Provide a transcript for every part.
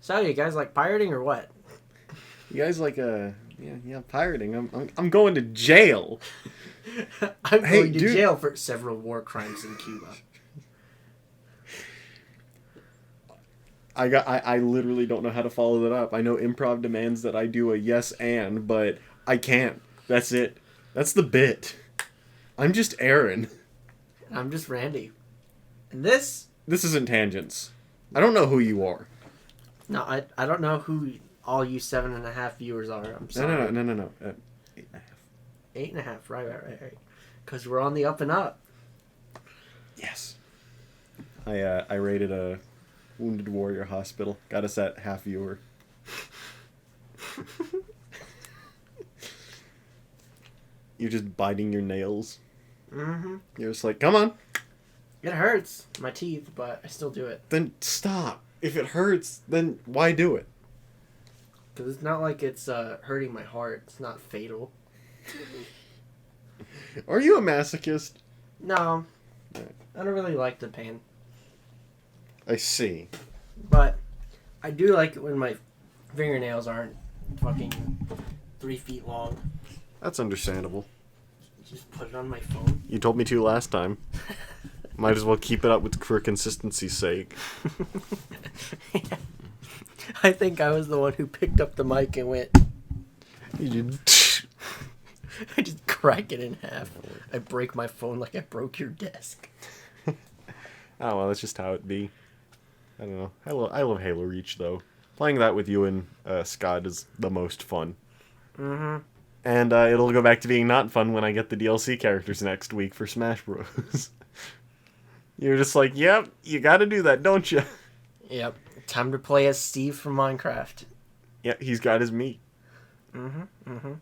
So, you guys like pirating or what? You guys like pirating. I'm going to jail. I'm going to jail for several war crimes in Cuba. I literally don't know how to follow that up. I know improv demands that I do a yes and, but I can't. That's it. That's the bit. I'm just Aaron. I'm just Randy. And this isn't Tangents. I don't know who you are. No, I don't know who all you 7.5 viewers are. I'm sorry. No. 8.5. 8.5. Right. Because we're on the up and up. Yes. I rated a Wounded Warrior Hospital. Got us at half viewer. You're just biting your nails. Mm-hmm. You're just like, come on. It hurts. My teeth, but I still do it. Then stop. If it hurts, then why do it? Because it's not like it's hurting my heart. It's not fatal. Are you a masochist? No. I don't really like the pain. I see. But I do like it when my fingernails aren't fucking 3 feet long. That's understandable. Just put it on my phone. You told me to last time. Might as well keep it up for consistency's sake. Yeah. I think I was the one who picked up the mic and went... You did. I just crack it in half. I break my phone like I broke your desk. Oh, well, that's just how it be. I don't know. I love Halo Reach, though. Playing that with you and Scott is the most fun. Mm-hmm. And it'll go back to being not fun when I get the DLC characters next week for Smash Bros. You're just like, yep, you gotta do that, don't you? Yep. Time to play as Steve from Minecraft. Yeah, he's got his meat. Mm-hmm.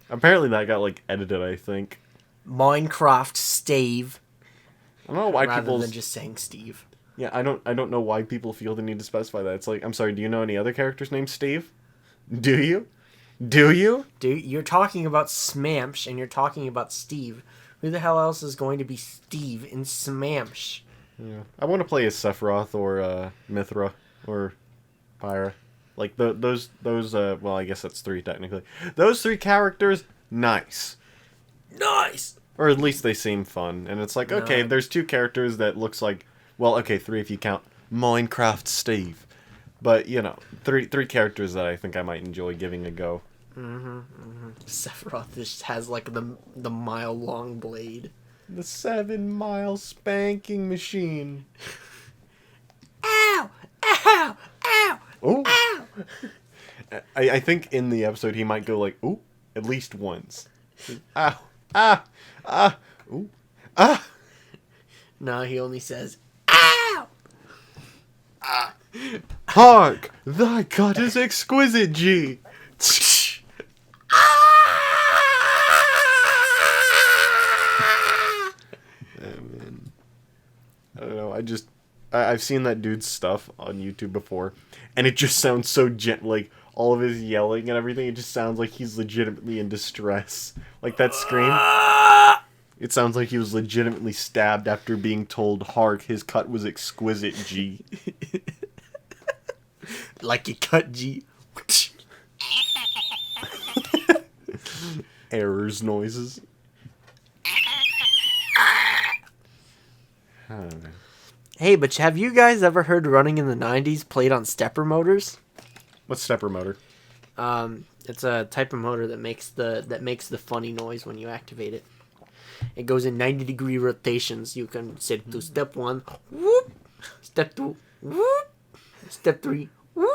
Apparently that got, edited, I think. Minecraft Steve. I don't know why rather than just saying Steve. Yeah, I don't know why people feel the need to specify that. It's like, I'm sorry, do you know any other characters named Steve? Do you? Dude, you're talking about Smamsh and you're talking about Steve. Who the hell else is going to be Steve in Smamsh? Yeah. I want to play as Sephiroth or Mithra or Pyra. Like those well, I guess that's 3 technically. Those 3 characters, nice. Or at least they seem fun. And it's like, okay, there's 2 characters that looks like, well, okay, 3 if you count Minecraft Steve. But, 3 characters that I think I might enjoy giving a go. Sephiroth just has the mile-long blade. The 7-mile spanking machine. Ow! Ow! Ow! Ooh. Ow! I think in the episode he might go like, ooh, at least once. Ow. Ah! Ah! Ooh. Ah! No, he only says, ow! Ah! Hark! Thy cut is exquisite, G! I don't know, I've seen that dude's stuff on YouTube before, and it just sounds so all of his yelling and everything, it just sounds like he's legitimately in distress. Like that scream, it sounds like he was legitimately stabbed after being told, hark, his cut was exquisite, G. Like you cut, G. Errors noises. I don't know. Hey, but have you guys ever heard Running in the 90s played on stepper motors? What's stepper motor? It's a type of motor that makes the funny noise when you activate it. It goes in 90-degree rotations. You can set to step 1, whoop, step 2, whoop, step 3, whoop,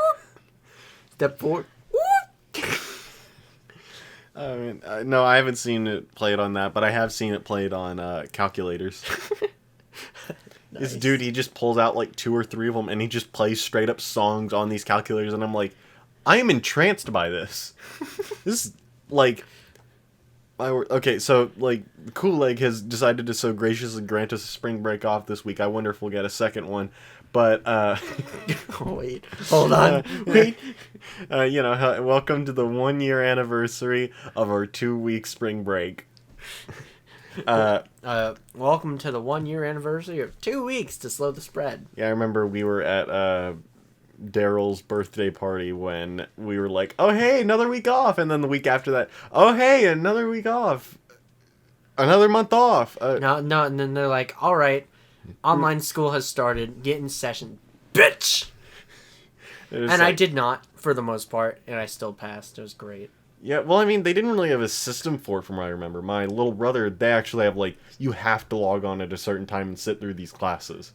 step 4, whoop. I mean, no, I haven't seen it played on that, but I have seen it played on calculators. Nice. This dude, he just pulls out 2 or 3 of them, and he just plays straight up songs on these calculators, and I'm like, I am entranced by this. This is, okay, so, Kool-Aid has decided to so graciously grant us a spring break off this week. I wonder if we'll get a second one. But Oh, wait. Hold on. Wait. welcome to the 1-year anniversary of our 2-week spring break. Welcome to the 1-year anniversary of 2 weeks to slow the spread. Yeah, I remember we were at Daryl's birthday party when we were like, oh, hey, another week off. And then the week after that, oh, hey, another week off. Another month off. No, and then they're like, all right, online school has started. Get in session, bitch. And I did not, for the most part, and I still passed. It was great. Yeah, well, I mean, they didn't really have a system for it from what I remember. My little brother, they actually have, like, you have to log on at a certain time and sit through these classes.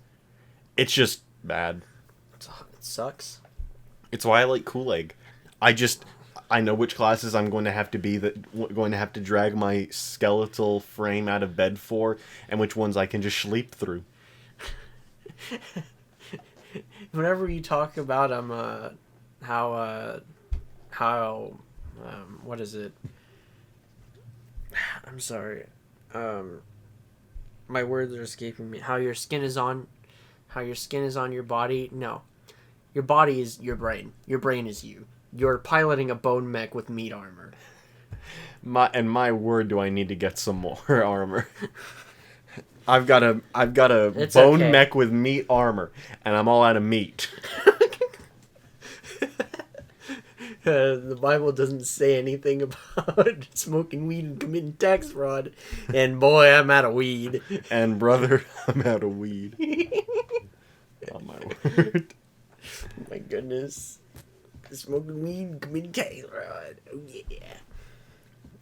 It's just bad. It sucks. It's why I like Kool-Aid. I know which classes I'm going to have to drag my skeletal frame out of bed for, and which ones I can just sleep through. Whenever you talk about what is it? I'm sorry. My words are escaping me. How your skin is on your body. No. Your body is your brain. Your brain is you. You're piloting a bone mech with meat armor. My word, do I need to get some more armor. I've got a It's bone okay. mech with meat armor, and I'm all out of meat. The Bible doesn't say anything about smoking weed and committing tax fraud. And boy, I'm out of weed. And brother, I'm out of weed. Oh my word. My goodness. Smoking weed and committing tax fraud. Oh yeah.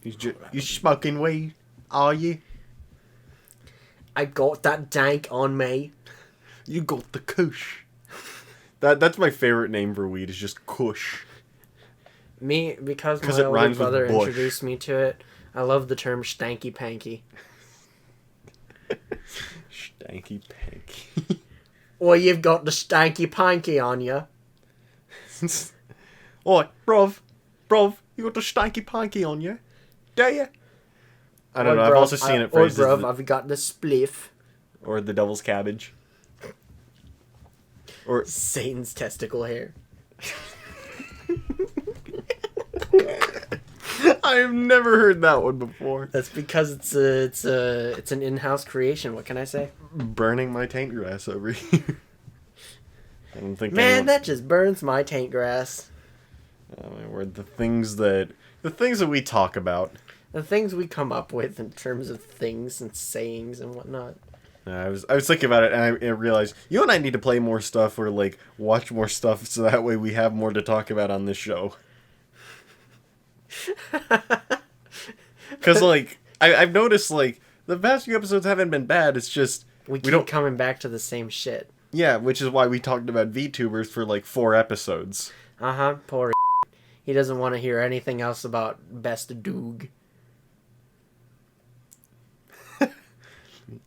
You smoking weed? Are you? I got that dank on me. You got the kush. That's my favorite name for weed, is just kush. Me, because my it older rhymes with brother bush. introduced me to it, I love the term stanky panky. Stanky panky. Well, you've got the stanky panky on you. Oi, bruv, you got the stanky panky on you? Do you? I don't know, I've also seen it phrased as bruv, I've got the spliff. or the devil's cabbage. Or Satan's testicle hair. I have never heard that one before. That's because it's an in-house creation. What can I say? Burning my taint grass over here. I don't think That just burns my taint grass. Oh my word! The things that we talk about. The things we come up with in terms of things and sayings and whatnot. I was thinking about it, and I realized you and I need to play more stuff or like watch more stuff, so that way we have more to talk about on this show. Because like I've noticed, like the past few episodes haven't been bad. It's just we keep coming back to the same shit. Yeah, which is why we talked about VTubers for like 4 episodes. Poor. He doesn't want to hear anything else about Best Doog.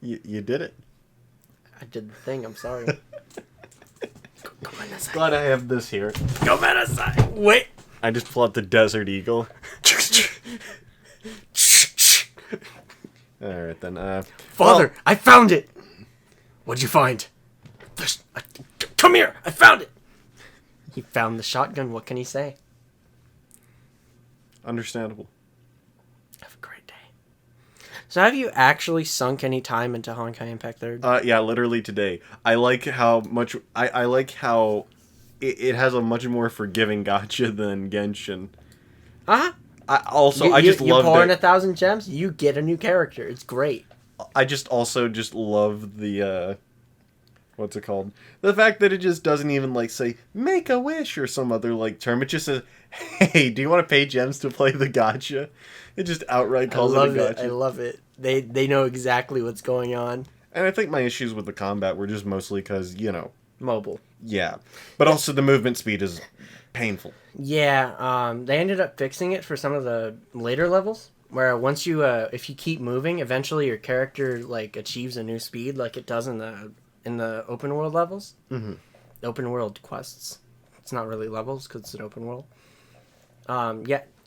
You did it. I did the thing. I'm sorry. Glad I have this here. Wait. I just pull out the Desert Eagle. Alright then, Father, I found it! What'd you find? Come here! I found it! He found the shotgun. What can he say? Understandable. Have a great day. So have you actually sunk any time into Honkai Impact 3rd? Yeah, literally today. I like how much... I like how it has a much more forgiving gacha than Genshin. Uh-huh. I just love you pour in 1,000 gems, you get a new character. It's great. I just love the what's it called? The fact that it just doesn't even like say make a wish or some other like term. It just says, "Hey, do you want to pay gems to play the gacha?" It just outright calls it a gacha. I love it. They know exactly what's going on. And I think my issues with the combat were just mostly because, Mobile. Yeah. But also the movement speed is painful. Yeah, they ended up fixing it for some of the later levels, where once you, if you keep moving, eventually your character, like, achieves a new speed, like it does in the open world levels. Mm-hmm. Open world quests. It's not really levels, because it's an open world.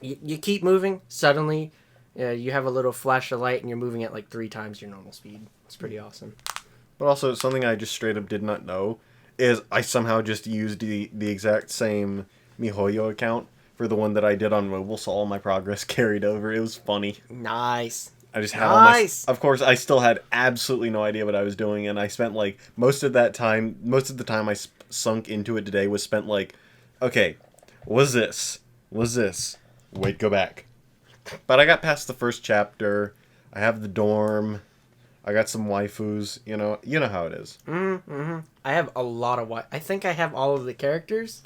You keep moving, suddenly, you have a little flash of light, and you're moving at, like, 3 times your normal speed. It's pretty awesome. But also, something I just straight up did not know is I somehow just used the exact same MiHoYo account for the one that I did on mobile, so all my progress carried over. It was funny. Nice. I just had all my... Nice. Of course, I still had absolutely no idea what I was doing, and I spent, like, most of the time I sunk into it today was spent, like, okay, was this? Wait, go back. But I got past the first chapter. I have the dorm. I got some waifus. You know how it is. Mm-hmm. I have a lot of I think I have all of the characters,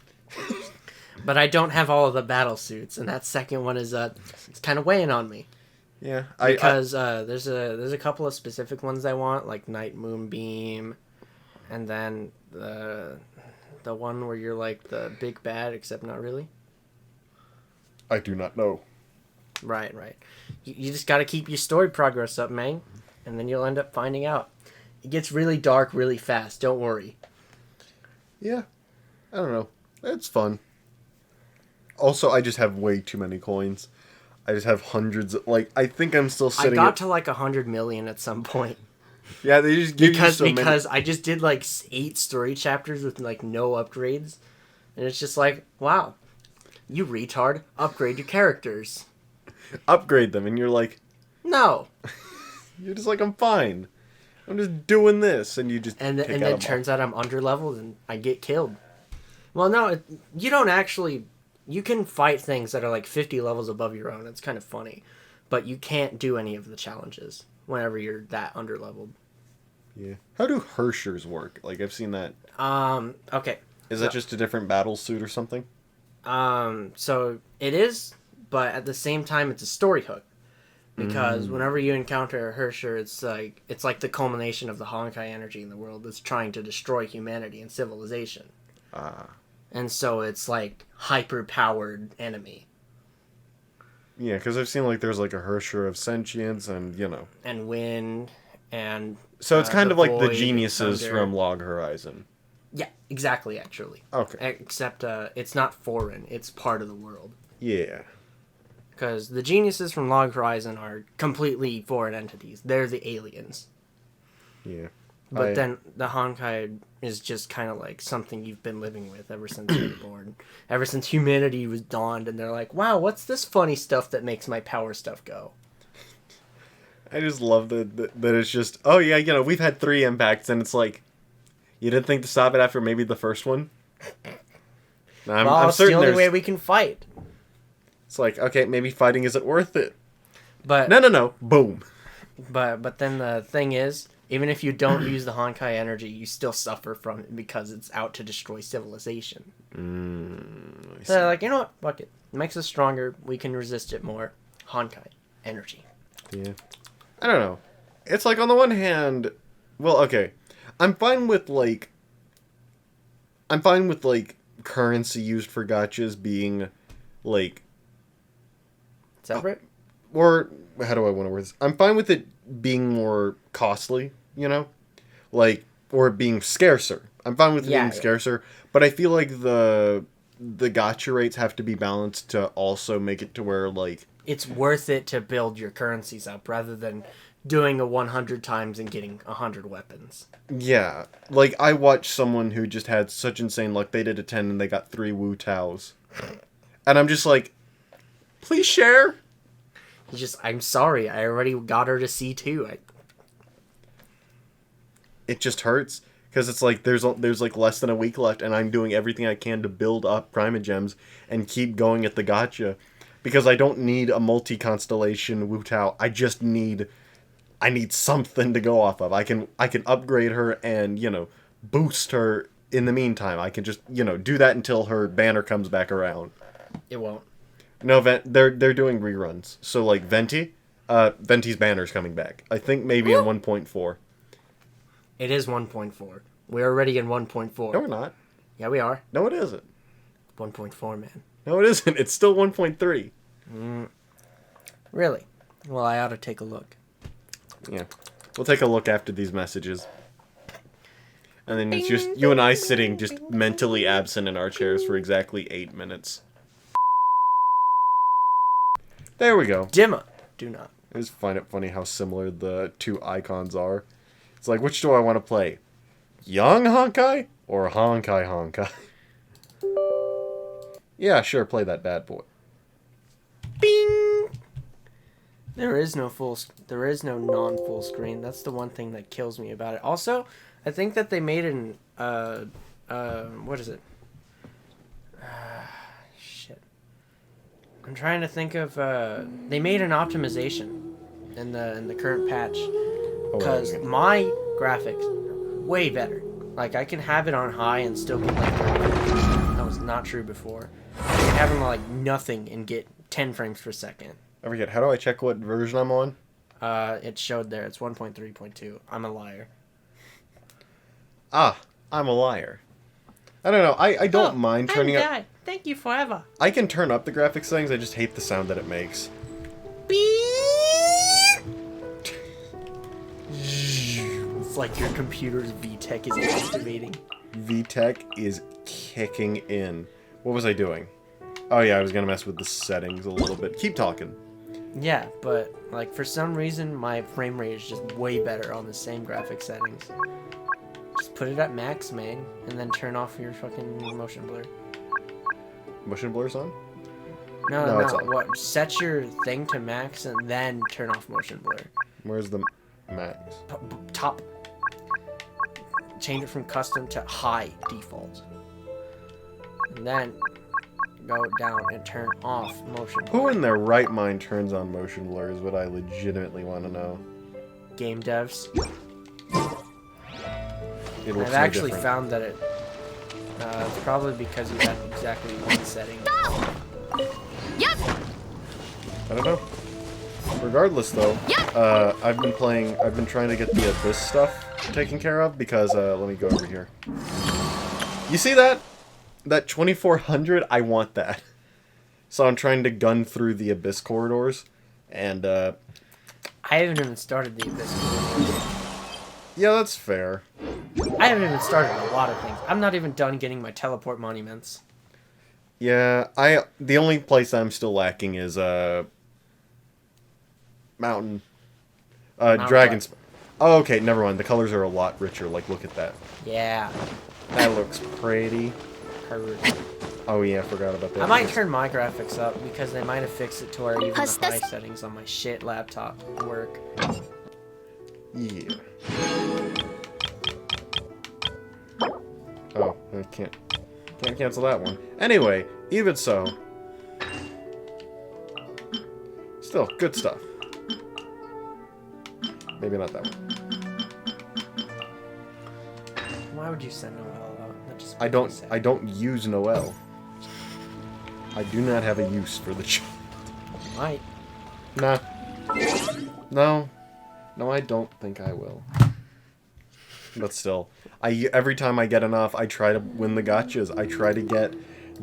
but I don't have all of the battle suits, and that second one is it's kind of weighing on me. Yeah, because there's a couple of specific ones I want, like Night Moonbeam, and then the one where you're like the big bad, except not really. I do not know. Right. You just got to keep your story progress up, man, and then you'll end up finding out. It gets really dark really fast. Don't worry. Yeah, I don't know. It's fun. Also, I just have way too many coins. I just have hundreds of, like, I think I'm still sitting I got to like 100 million at some point. Yeah, they just give you so many. Because I just did like 8 story chapters with like no upgrades. And it's just like, wow, you retard, upgrade your characters. Upgrade them, and you're like... No. You're just like, I'm fine. I'm just doing this, and you just And then it turns out I'm underleveled and I get killed. Well, no, you don't actually... You can fight things that are like 50 levels above your own. It's kind of funny. But you can't do any of the challenges whenever you're that underleveled. Yeah. How do Hershers work? Like, I've seen that. Okay. Is that just a different battle suit or something? So it is, but at the same time, it's a story hook. Because whenever you encounter a Hersher, it's like the culmination of the Honkai energy in the world that's trying to destroy humanity and civilization. And so it's like hyper-powered enemy. Yeah, because I've seen like there's like a Hersher of sentience and, And wind and... So it's kind of like the void, geniuses thunder. from Log Horizon. Yeah, exactly, actually. Okay. Except it's not foreign, it's part of the world. Yeah. Because the geniuses from Log Horizon are completely foreign entities. They're the aliens. Yeah. But then the Honkai is just kind of like something you've been living with ever since you were born. Ever since humanity was dawned, and they're like, wow, what's this funny stuff that makes my power stuff go? I just love that it's just, oh yeah, we've had 3 impacts, and it's like, you didn't think to stop it after maybe the first one? I'm it's certain the only way we can fight. It's like, okay, maybe fighting isn't worth it. But No. Boom. But then the thing is, even if you don't use the Honkai energy, you still suffer from it because it's out to destroy civilization. So they're like, you know what? Fuck it. It makes us stronger. We can resist it more. Honkai energy. Yeah. I don't know. It's like, on the one hand, well, okay. I'm fine with currency used for gachas being like Separate? Or how do I want to word this? I'm fine with it being more costly, like, or being scarcer. I'm fine with it being scarcer, but I feel like the gacha rates have to be balanced to also make it to where, like, it's worth it to build your currencies up rather than doing a 100 times and getting 100 weapons. Yeah. Like, I watched someone who just had such insane luck. They did a 10 and they got 3 Wu Taos. And I'm just like, please share. I'm sorry, I already got her to C2. It just hurts. Because it's like, there's like less than a week left, and I'm doing everything I can to build up Primogems and keep going at the gacha. Because I don't need a multi-constellation Wu Tao. I need something to go off of. I can upgrade her and, boost her in the meantime. I can just, do that until her banner comes back around. It won't. No, they're doing reruns. So, like, Venti's banner's coming back. I think maybe in 1.4. It is 1.4. We're already in 1.4. No, we're not. Yeah, we are. No, it isn't. 1.4, man. No, it isn't. It's still 1.3. Really? Well, I ought to take a look. Yeah. We'll take a look after these messages. And then it's just you and I sitting just mentally absent in our chairs for exactly 8 minutes. There we go. Dimma. Do not. I just find it funny how similar the 2 icons are. It's like, which do I want to play? Young Honkai Or honkai honkai. Yeah, sure, play that bad boy. Bing! There is no non-full screen. That's the one thing that kills me about it. Also, I think that they made an what is it? Shit. I'm trying to think of they made an optimization in the current patch because my graphics are way better. Like I can have it on high and still get like 30 frames. That was not true before. I can have them like nothing and get 10 frames per second. I forget. How do I check what version I'm on? It showed there. It's 1.3.2. I'm a liar. Ah, I'm a liar. I don't know. I don't mind turning up. Thank you forever. I can turn up the graphics settings. I just hate the sound that it makes. It's like your computer's VTech is activating. VTech is kicking in. What was I doing? Oh yeah, I was gonna mess with the settings a little bit. Keep talking. Yeah, but like for some reason my frame rate is just way better on the same graphic settings. Just put it at max, man, and then turn off your fucking motion blur. Motion blur's on? No, it's on. what? Set your thing to max and then turn off motion blur. Where's the max? Top. Change it from custom to high default. And then go down and turn off motion blur. Who in their right mind turns on motion blur is what I legitimately want to know. Game devs. I've actually found that it's probably because you have exactly one setting. Yep. I don't know. Regardless, though, I've been trying to get the Abyss stuff taken care of because, let me go over here. You see that? That 2400? I want that. So I'm trying to gun through the Abyss corridors, and, I haven't even started the Abyss corridors. Yeah, that's fair. I haven't even started a lot of things. I'm not even done getting my teleport monuments. Yeah, the only place I'm still lacking is, Mountain. Dragons. Oh, okay, never mind. The colors are a lot richer. Like, look at that. Yeah. That looks pretty. Oh, yeah, I forgot about that. I might turn my graphics up because they might have fixed it to where even the high settings on my shit laptop work. Yeah. Oh, I can't cancel that one. Anyway, even so. Still, good stuff. Maybe not that one. Why would you send Noel though? That just I don't use Noel. I do not have a use for the child. You might. Nah. No. No, I don't think I will. But still, every time I get enough, I try to win the gotchas. I try to get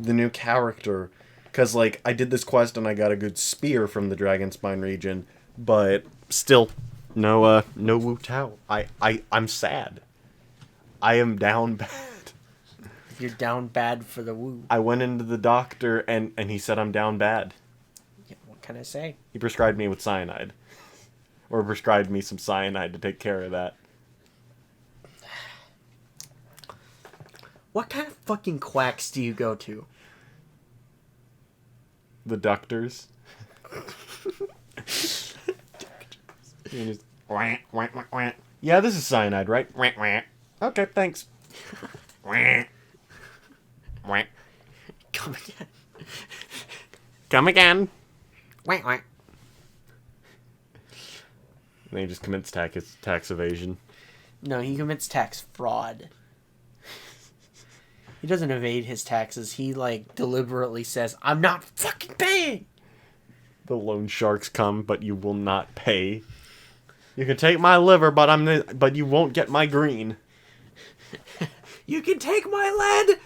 the new character. Because, like, I did this quest and I got a good spear from the Dragon Spine region. But still, no Wu Tao. I'm sad. I am down bad. You're down bad for the Wu. I went into the doctor and he said I'm down bad. Yeah, what can I say? He prescribed me with cyanide. Or prescribed me some cyanide to take care of that. What kind of fucking quacks do you go to? The doctors. Yeah, this is cyanide, right? Okay, thanks. Come again. Come again. Whack. And then he just commits tax evasion. No, he commits tax fraud. He doesn't evade his taxes. He, like, deliberately says, I'm not fucking paying! The loan sharks come, but you will not pay. You can take my liver, but you won't get my green. You can take my lead,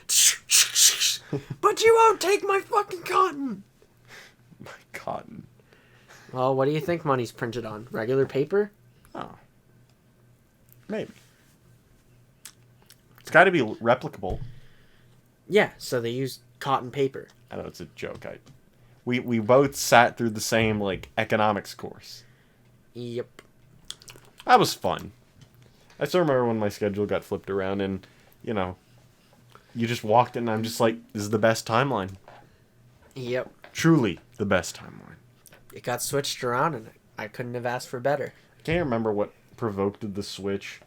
but you won't take my fucking cotton! My cotton. Well, what do you think money's printed on? Regular paper? Oh. Maybe. It's got to be replicable. Yeah, so they use cotton paper. I know it's a joke. We both sat through the same, like, economics course. Yep. That was fun. I still remember when my schedule got flipped around and, you know, You just walked in, and I'm just like, this is the best timeline. Yep. Truly the best timeline. It got switched around, and I couldn't have asked for better. I can't remember what provoked the switch.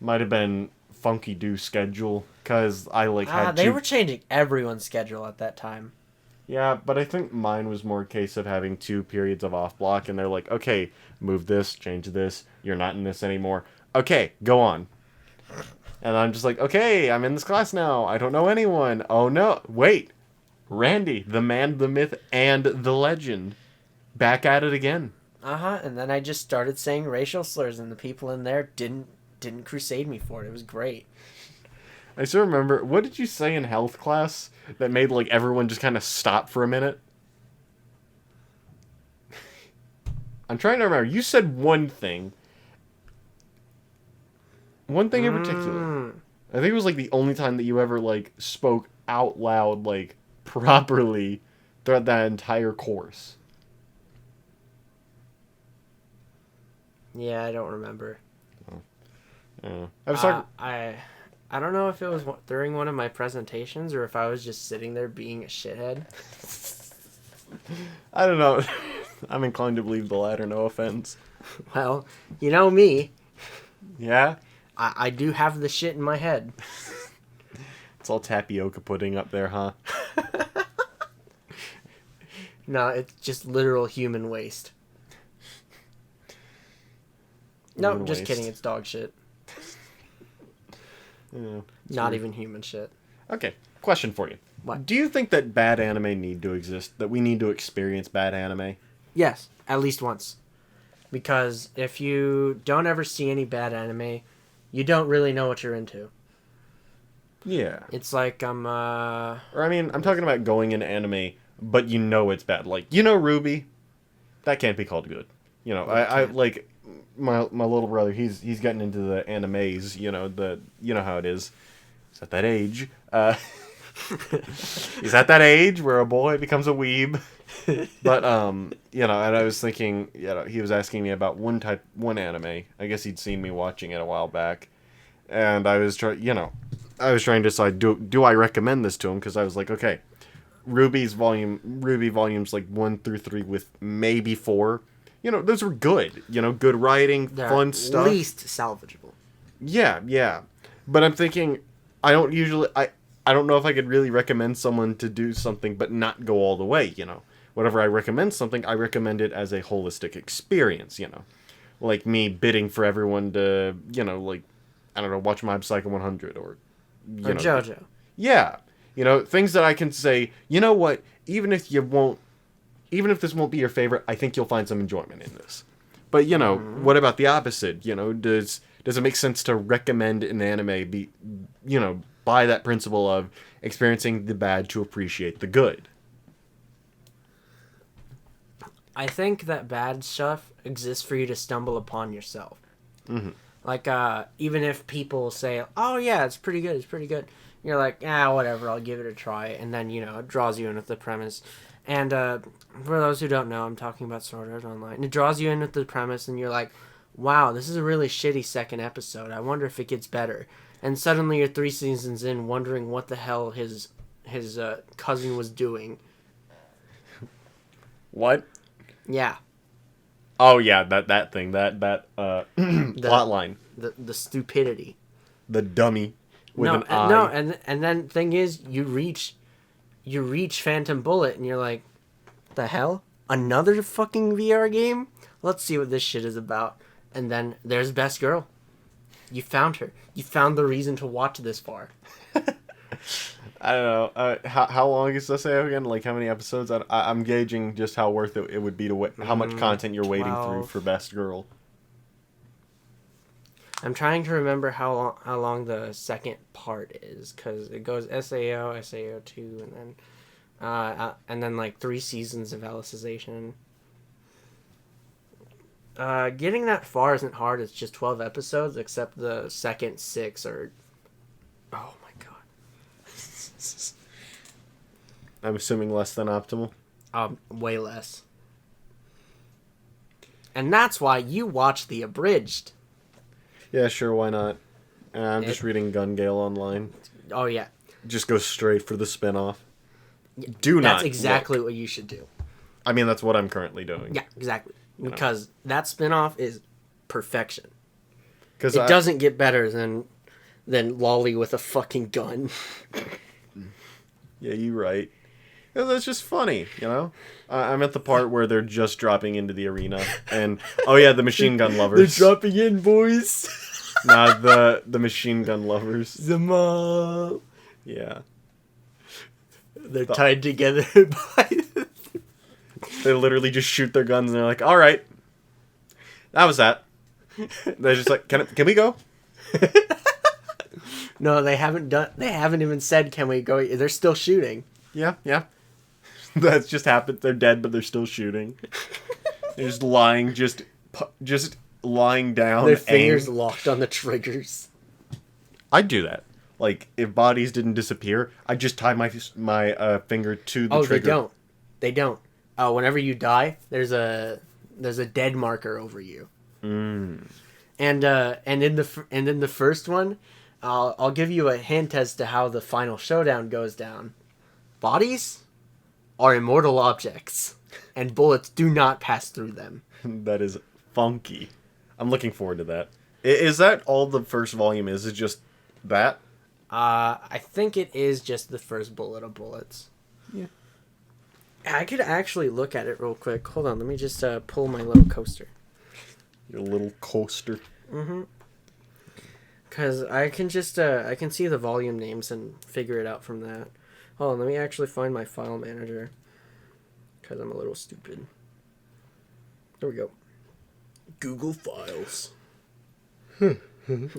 Might have been Funky Do schedule, because I had They two... were changing everyone's schedule at that time. Yeah, but I think mine was more a case of having 2 periods of off block, and they're like, okay, move this, change this, you're not in this anymore. Okay, go on. And I'm just like, okay, I'm in this class now. I don't know anyone. Oh no, wait. Randy, the man, the myth, and the legend. Back at it again. And then I just started saying racial slurs, and the people in there didn't crusade me for it. It was great. I still remember, what did you say in health class that made everyone just kind of stop for a minute? I'm trying to remember. You said one thing. One thing in particular. I think it was the only time that you ever spoke out loud properly throughout that entire course. Yeah, I don't remember. I was talking... I don't know if it was during one of my presentations or if I was just sitting there being a shithead. I don't know. I'm inclined to believe the latter, no offense. Well, you know me. Yeah? I do have the shit in my head. It's all tapioca pudding up there, huh? No, it's just literal human waste. No, Human just waste. kidding. It's dog shit. Yeah, Not even human shit. Okay, question for you. What? Do you think that bad anime need to exist? That we need to experience bad anime? Yes, at least once. Because if you don't ever see any bad anime, you don't really know what you're into. Yeah. It's like Or I mean, I'm talking about going into anime, but you know it's bad. Ruby? That can't be called good. I my little brother, he's getting into the animes, you know how it is. He's at that age. He's at that age where a boy becomes a weeb. But and I was thinking, he was asking me about one anime. I guess he'd seen me watching it a while back. And I was trying to decide, do I recommend this to him, because I was like, okay, Ruby volumes 1 through 3 with maybe 4. Those were good. Good writing, fun stuff. At least salvageable. Yeah. But I'm thinking, I don't know if I could really recommend someone to do something but not go all the way, Whenever I recommend something, I recommend it as a holistic experience, Like me bidding for everyone to, I don't know, watch Mob Psycho 100 or JoJo. Yeah. Things that I can say, you know what, even if this won't be your favorite, I think you'll find some enjoyment in this. But, what about the opposite? Does it make sense to recommend an anime by that principle of experiencing the bad to appreciate the good? I think that bad stuff exists for you to stumble upon yourself. Mm-hmm. Even if people say, oh yeah, it's pretty good. You're like, whatever, I'll give it a try. And then, it draws you in with the premise. And for those who don't know, I'm talking about Sword Art Online. It draws you in with the premise, and you're like, wow, this is a really shitty second episode. I wonder if it gets better. And suddenly you're 3 seasons in, wondering what the hell his cousin was doing. What? Yeah. Oh yeah, that thing, that plot line. The stupidity. The dummy with an eye. No, and then thing is, you reach Phantom Bullet, and you're like, the hell? Another fucking VR game? Let's see what this shit is about. And then there's Best Girl. You found her. You found the reason to watch this far. I don't know. How long is this again? How many episodes? I'm gauging just how worth it would be to wait. How much content you're waiting through for Best Girl. I'm trying to remember how long the second part is, because it goes SAO, SAO2, and then 3 seasons of Alicization. Getting that far isn't hard. It's just 12 episodes, except the second 6 are... Oh my god. I'm assuming less than optimal. Way less. And that's why you watch the abridged. Yeah, sure, why not? I'm just reading Gun Gale online. Oh yeah. Just go straight for the spin-off. Do not. That's exactly look. what you should do. I mean, that's what I'm currently doing. Yeah, exactly. know. Because that spin-off is perfection. Because It doesn't get better than Lolly with a fucking gun. Yeah, you're right. Yeah, that's just funny, you know? I'm at the part where they're just dropping into the arena, and oh yeah, the machine gun lovers. They're dropping in, boys. Nah, the machine gun lovers. The mob. Yeah, They're tied together by. they literally just shoot their guns, and they're like, "All right, that was that." They're just like, "Can we go?" No, they haven't done. They haven't even said, "Can we go?" They're still shooting. Yeah. That's just happened. They're dead, but they're still shooting. They're just lying, just lying down. Their fingers aimed. locked on the triggers. I'd do that. Like, if bodies didn't disappear, I'd just tie my finger to the trigger. They don't. Whenever you die, there's a dead marker over you. Mm. And in the first one, I'll give you a hint as to how the final showdown goes down. Bodies are immortal objects, and bullets do not pass through them. That is funky. I'm looking forward to that. Is that all the first volume is? Is just that? I think it is just the first bullet of bullets. Yeah. I could actually look at it real quick. Hold on, let me just pull my little coaster. Your little coaster. Mm-hmm. Because I can just, I can see the volume names and figure it out from that. Hold on, let me actually find my file manager. Because I'm a little stupid. There we go. Google Files. I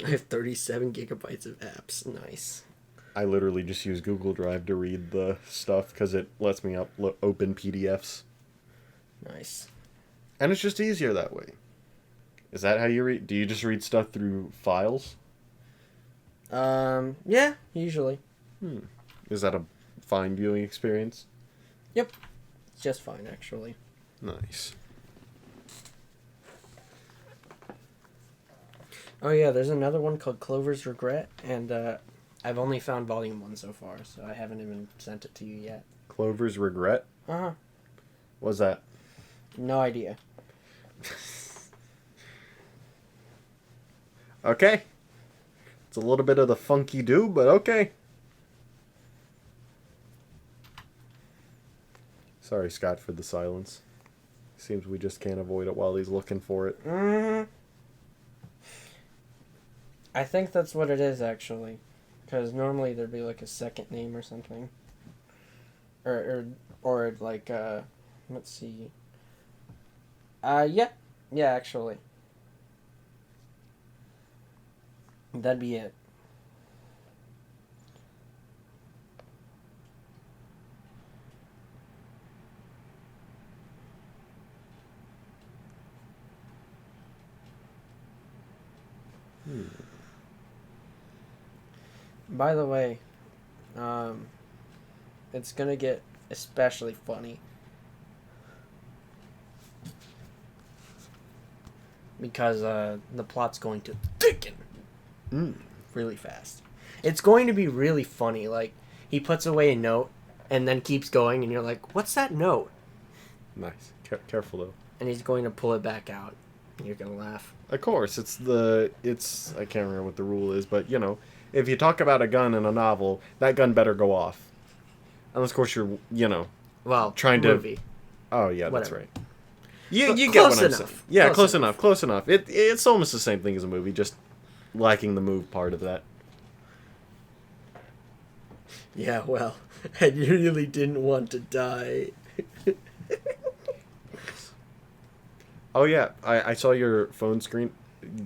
have 37 gigabytes of apps. Nice. I literally just use Google Drive to read the stuff because it lets me open PDFs. Nice. And it's just easier that way. Is that how you read? Do you just read stuff through files? Yeah, usually. Is that a fine viewing experience? Yep. It's just fine, actually. Nice. Oh yeah, there's another one called Clover's Regret, and I've only found volume 1 so far, so I haven't even sent it to you yet. Clover's Regret? Uh-huh. What's that? No idea. Okay. It's a little bit of the funky do, but okay. Sorry, Scott, for the silence. Seems we just can't avoid it while he's looking for it. Mm-hmm. I think that's what it is, actually. Because normally there'd be, like, a second name or something. Or like, let's see. Yeah. Yeah, actually. That'd be it. By the way, it's gonna get especially funny. Because the plot's going to thicken really fast. It's going to be really funny. Like, he puts away a note and then keeps going, and you're like, what's that note? Nice. Careful, though. And he's going to pull it back out. And you're going to laugh. Of course, I can't remember what the rule is, but, you know, if you talk about a gun in a novel, that gun better go off. Unless, of course, you're, you know, Well, trying movie. to... Oh, yeah, Whatever. that's right. You get Close what I'm enough. saying. Yeah, Close close enough. It's almost the same thing as a movie, just lacking the move part of that. Yeah, well, and you really didn't want to die. Oh, yeah, I saw your phone screen,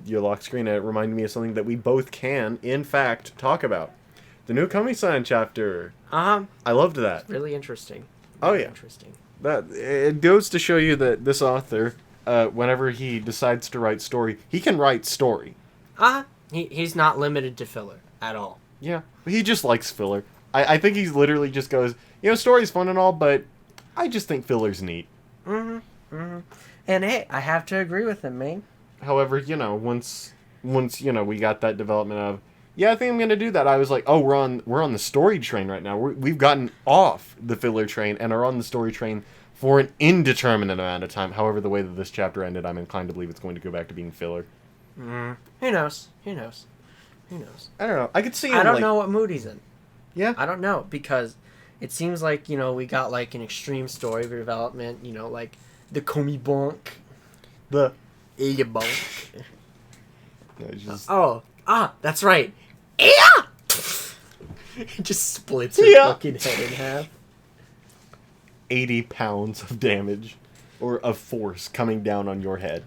your lock screen, and it reminded me of something that we both can, in fact, talk about. The new Kami-san chapter. I loved that. Really interesting. Oh, Really yeah. Interesting. That it goes to show you that this author, whenever he decides to write story, he can write story. He's not limited to filler at all. Yeah, he just likes filler. I think he's literally just goes, you know, story's fun and all, but I just think filler's neat. And hey, I have to agree with him, man. However, you know, once you know we got that development of Yeah, I think I'm gonna do that. I was like, oh, we're on the story train right now. We've gotten off the filler train and are on the story train for an indeterminate amount of time. However, the way that this chapter ended, I'm inclined to believe it's going to go back to being filler. Who knows? Who knows? Who knows? I don't know. I could see him, I don't like, know what mood he's in. Yeah. I don't know, because it seems like, you know, we got, like, an extreme story development, you know, like, the Komi Bonk. The... Iya Bonk. Yeah, just... That's right. Yeah! It just splits her fucking head in half. 80 pounds of damage. Or of force coming down on your head.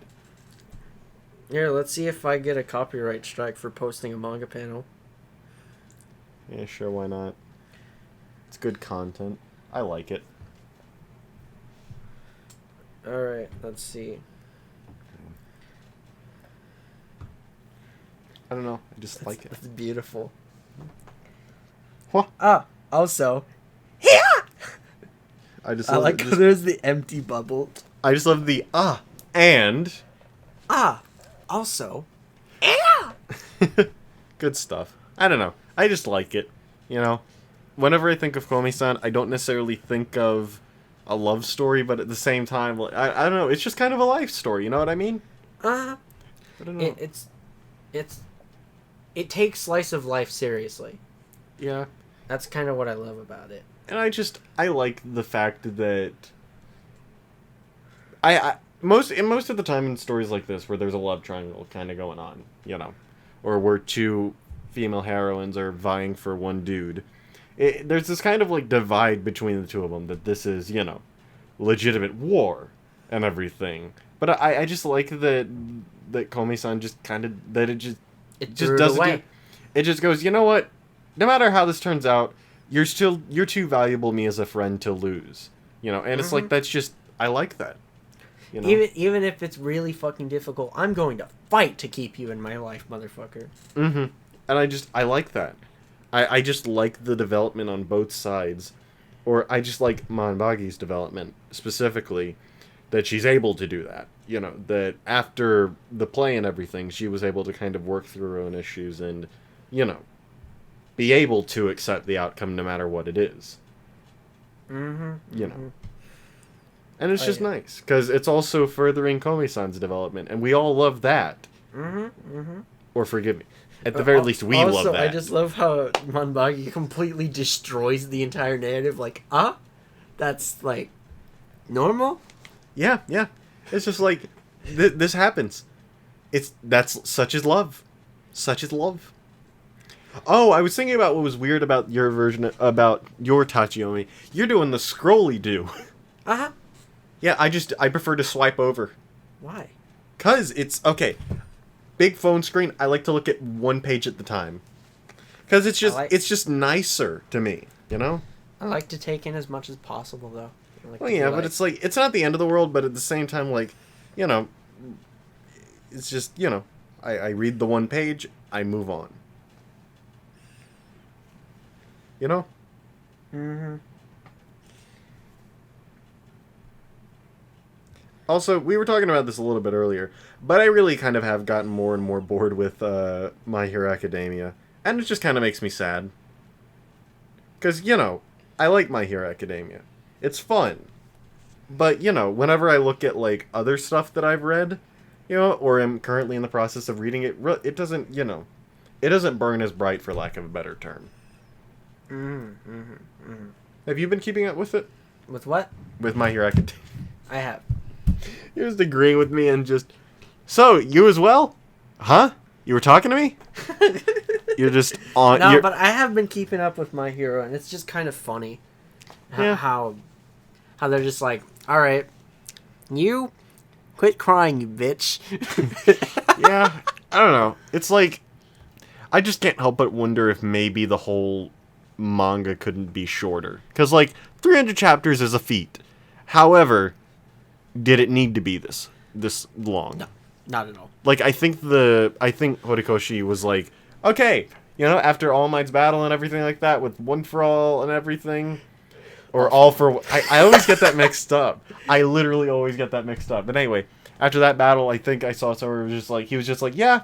Here, let's see if I get a copyright strike for posting a manga panel. Yeah, sure, why not? It's good content. I like it. Alright, let's see. I don't know. I just like it. It's beautiful. What? Also, I just I love like it. how there's the empty bubble. I just love the and Also, good stuff. I don't know. I just like it. You know, whenever I think of Komi-san, I don't necessarily think of a love story, but at the same time, like, I don't know. It's just kind of a life story. You know what I mean? I don't know. It takes slice of life seriously. Yeah. That's kind of what I love about it. And I like the fact that most of the time in stories like this where there's a love triangle kind of going on, you know, or where two female heroines are vying for one dude, there's this kind of like divide between the two of them that this is, you know, legitimate war and everything. But I just like that Komi-san just kind of that it just does it. It just goes, you know what? No matter how this turns out, you're too valuable me as a friend to lose. You know, and it's like that's just I like that. You know? Even if it's really fucking difficult, I'm going to fight to keep you in my life, motherfucker. Mm-hmm. And I like that. I just like the development on both sides. Or I just like Manbagi's development specifically, that she's able to do that. You know, that after the play and everything, she was able to kind of work through her own issues and, you know, be able to accept the outcome no matter what it is. Mm-hmm. You know. And it's just nice, because it's also furthering Komi-san's development, and we all love that. Mm-hmm. Mm-hmm. Or forgive me. At the very least, we love that. I just love how Manbagi completely destroys the entire narrative. Like, that's, like, normal? Yeah. It's just like, this happens. That's such is love. Such is love. Oh, I was thinking about what was weird about your version, about your Tachiyomi. You're doing the scrolly do. Uh-huh. Yeah, I prefer to swipe over. Why? 'Cause it's, okay, big phone screen, I like to look at one page at the time. 'Cause it's just nicer to me, you know? I like to take in as much as possible, though. Well, yeah, but it's like, it's not the end of the world, but at the same time, like, you know, it's just, you know, I read the one page, I move on. You know? Mm-hmm. Also, we were talking about this a little bit earlier, but I really kind of have gotten more and more bored with My Hero Academia, and it just kind of makes me sad. Because, you know, I like My Hero Academia. It's fun. But, you know, whenever I look at, like, other stuff that I've read, you know, or am currently in the process of reading it, it doesn't, you know, it doesn't burn as bright, for lack of a better term. Have you been keeping up with it? With what? With My Hero Academia. I have. You're just agreeing with me and just... So, you as well? Huh? You were talking to me? You're just on... No, but I have been keeping up with My Hero, and it's just kind of funny. How they're just like, alright, you quit crying, you bitch. Yeah, I don't know. It's like... I just can't help but wonder if maybe the whole manga couldn't be shorter. Because, like, 300 chapters is a feat. However... Did it need to be this long? No, not at all. Like, I think Horikoshi was like, okay, you know, after All Might's battle and everything like that, with One for All and everything, or All for... I always get that mixed up. I literally always get that mixed up. But anyway, after that battle, I think I saw somewhere he was just like, yeah,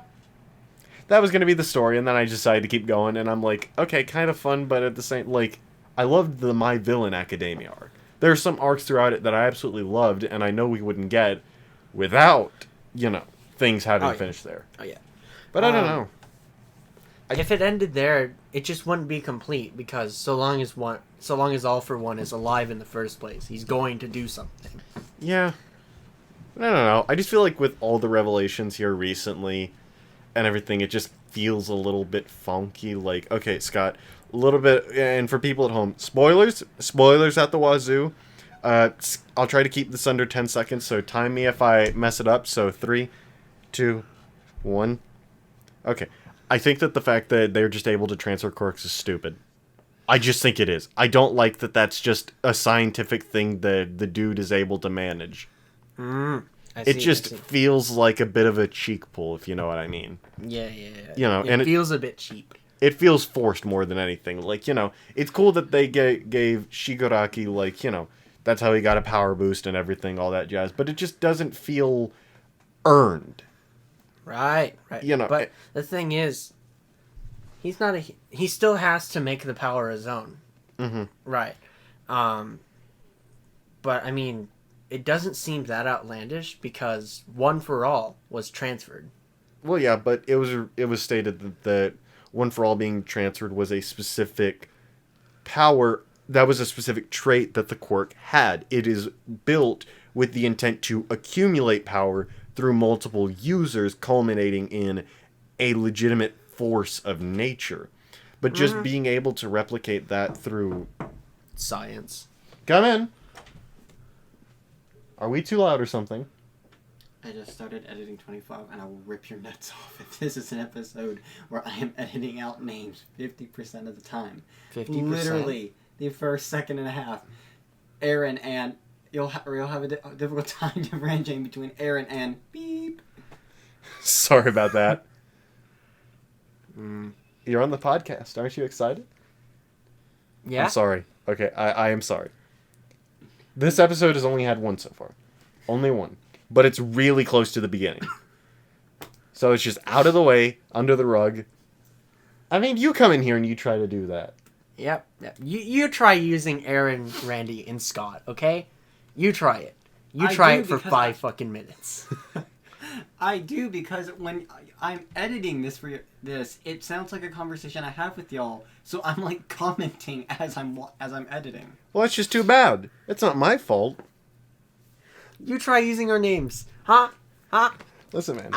that was gonna be the story, and then I decided to keep going, and I'm like, okay, kind of fun, but at the same, like, I loved the My Villain Academia arc. There are some arcs throughout it that I absolutely loved, and I know we wouldn't get without, things having Oh, yeah. finished there. Oh yeah. But I don't know. If it ended there, it just wouldn't be complete because so long as All for One is alive in the first place, he's going to do something. Yeah. I don't know. I just feel like with all the revelations here recently and everything, it just feels a little bit funky. Like, okay, Scott, a little bit, and for people at home, spoilers at the wazoo. I'll try to keep this under 10 seconds, so time me if I mess it up. So 3, 2, 1. Okay. I think that the fact that they're just able to transfer quirks is stupid. I just think it is. I don't like that that's just a scientific thing that the dude is able to manage. It just feels like a bit of a cheek pull, if you know what I mean. Yeah. And it feels a bit cheap. It feels forced more than anything. Like, it's cool that they gave Shigaraki, like, that's how he got a power boost and everything, all that jazz. But it just doesn't feel earned. Right. But the thing is, he still has to make the power his own. Mm-hmm. Right. But I mean, it doesn't seem that outlandish because One for All was transferred. Well, yeah, but it was stated that One for All being transferred was a specific power. That was a specific trait that the quirk had. It is built with the intent to accumulate power through multiple users, culminating in a legitimate force of nature. But just being able to replicate that through Science. Come in. Are we too loud or something? I just started editing 25 and I will rip your nuts off if this is an episode where I am editing out names 50% of the time. 50%? Literally, the first second and a half. Aaron and... You'll have a difficult time differentiating between Aaron and beep. Sorry about that. You're on the podcast. Aren't you excited? Yeah. I'm sorry. Okay, I am sorry. This episode has only had one so far. Only one. But it's really close to the beginning. So it's just out of the way, under the rug. I mean, you come in here and you try to do that. Yep. You try using Aaron, Randy, and Scott, okay? You try it. You try it for 5 fucking minutes. I do, because when I'm editing this it sounds like a conversation I have with y'all. So I'm like commenting as I'm editing. Well, that's just too bad. It's not my fault. You try using our names. Huh? Listen, man.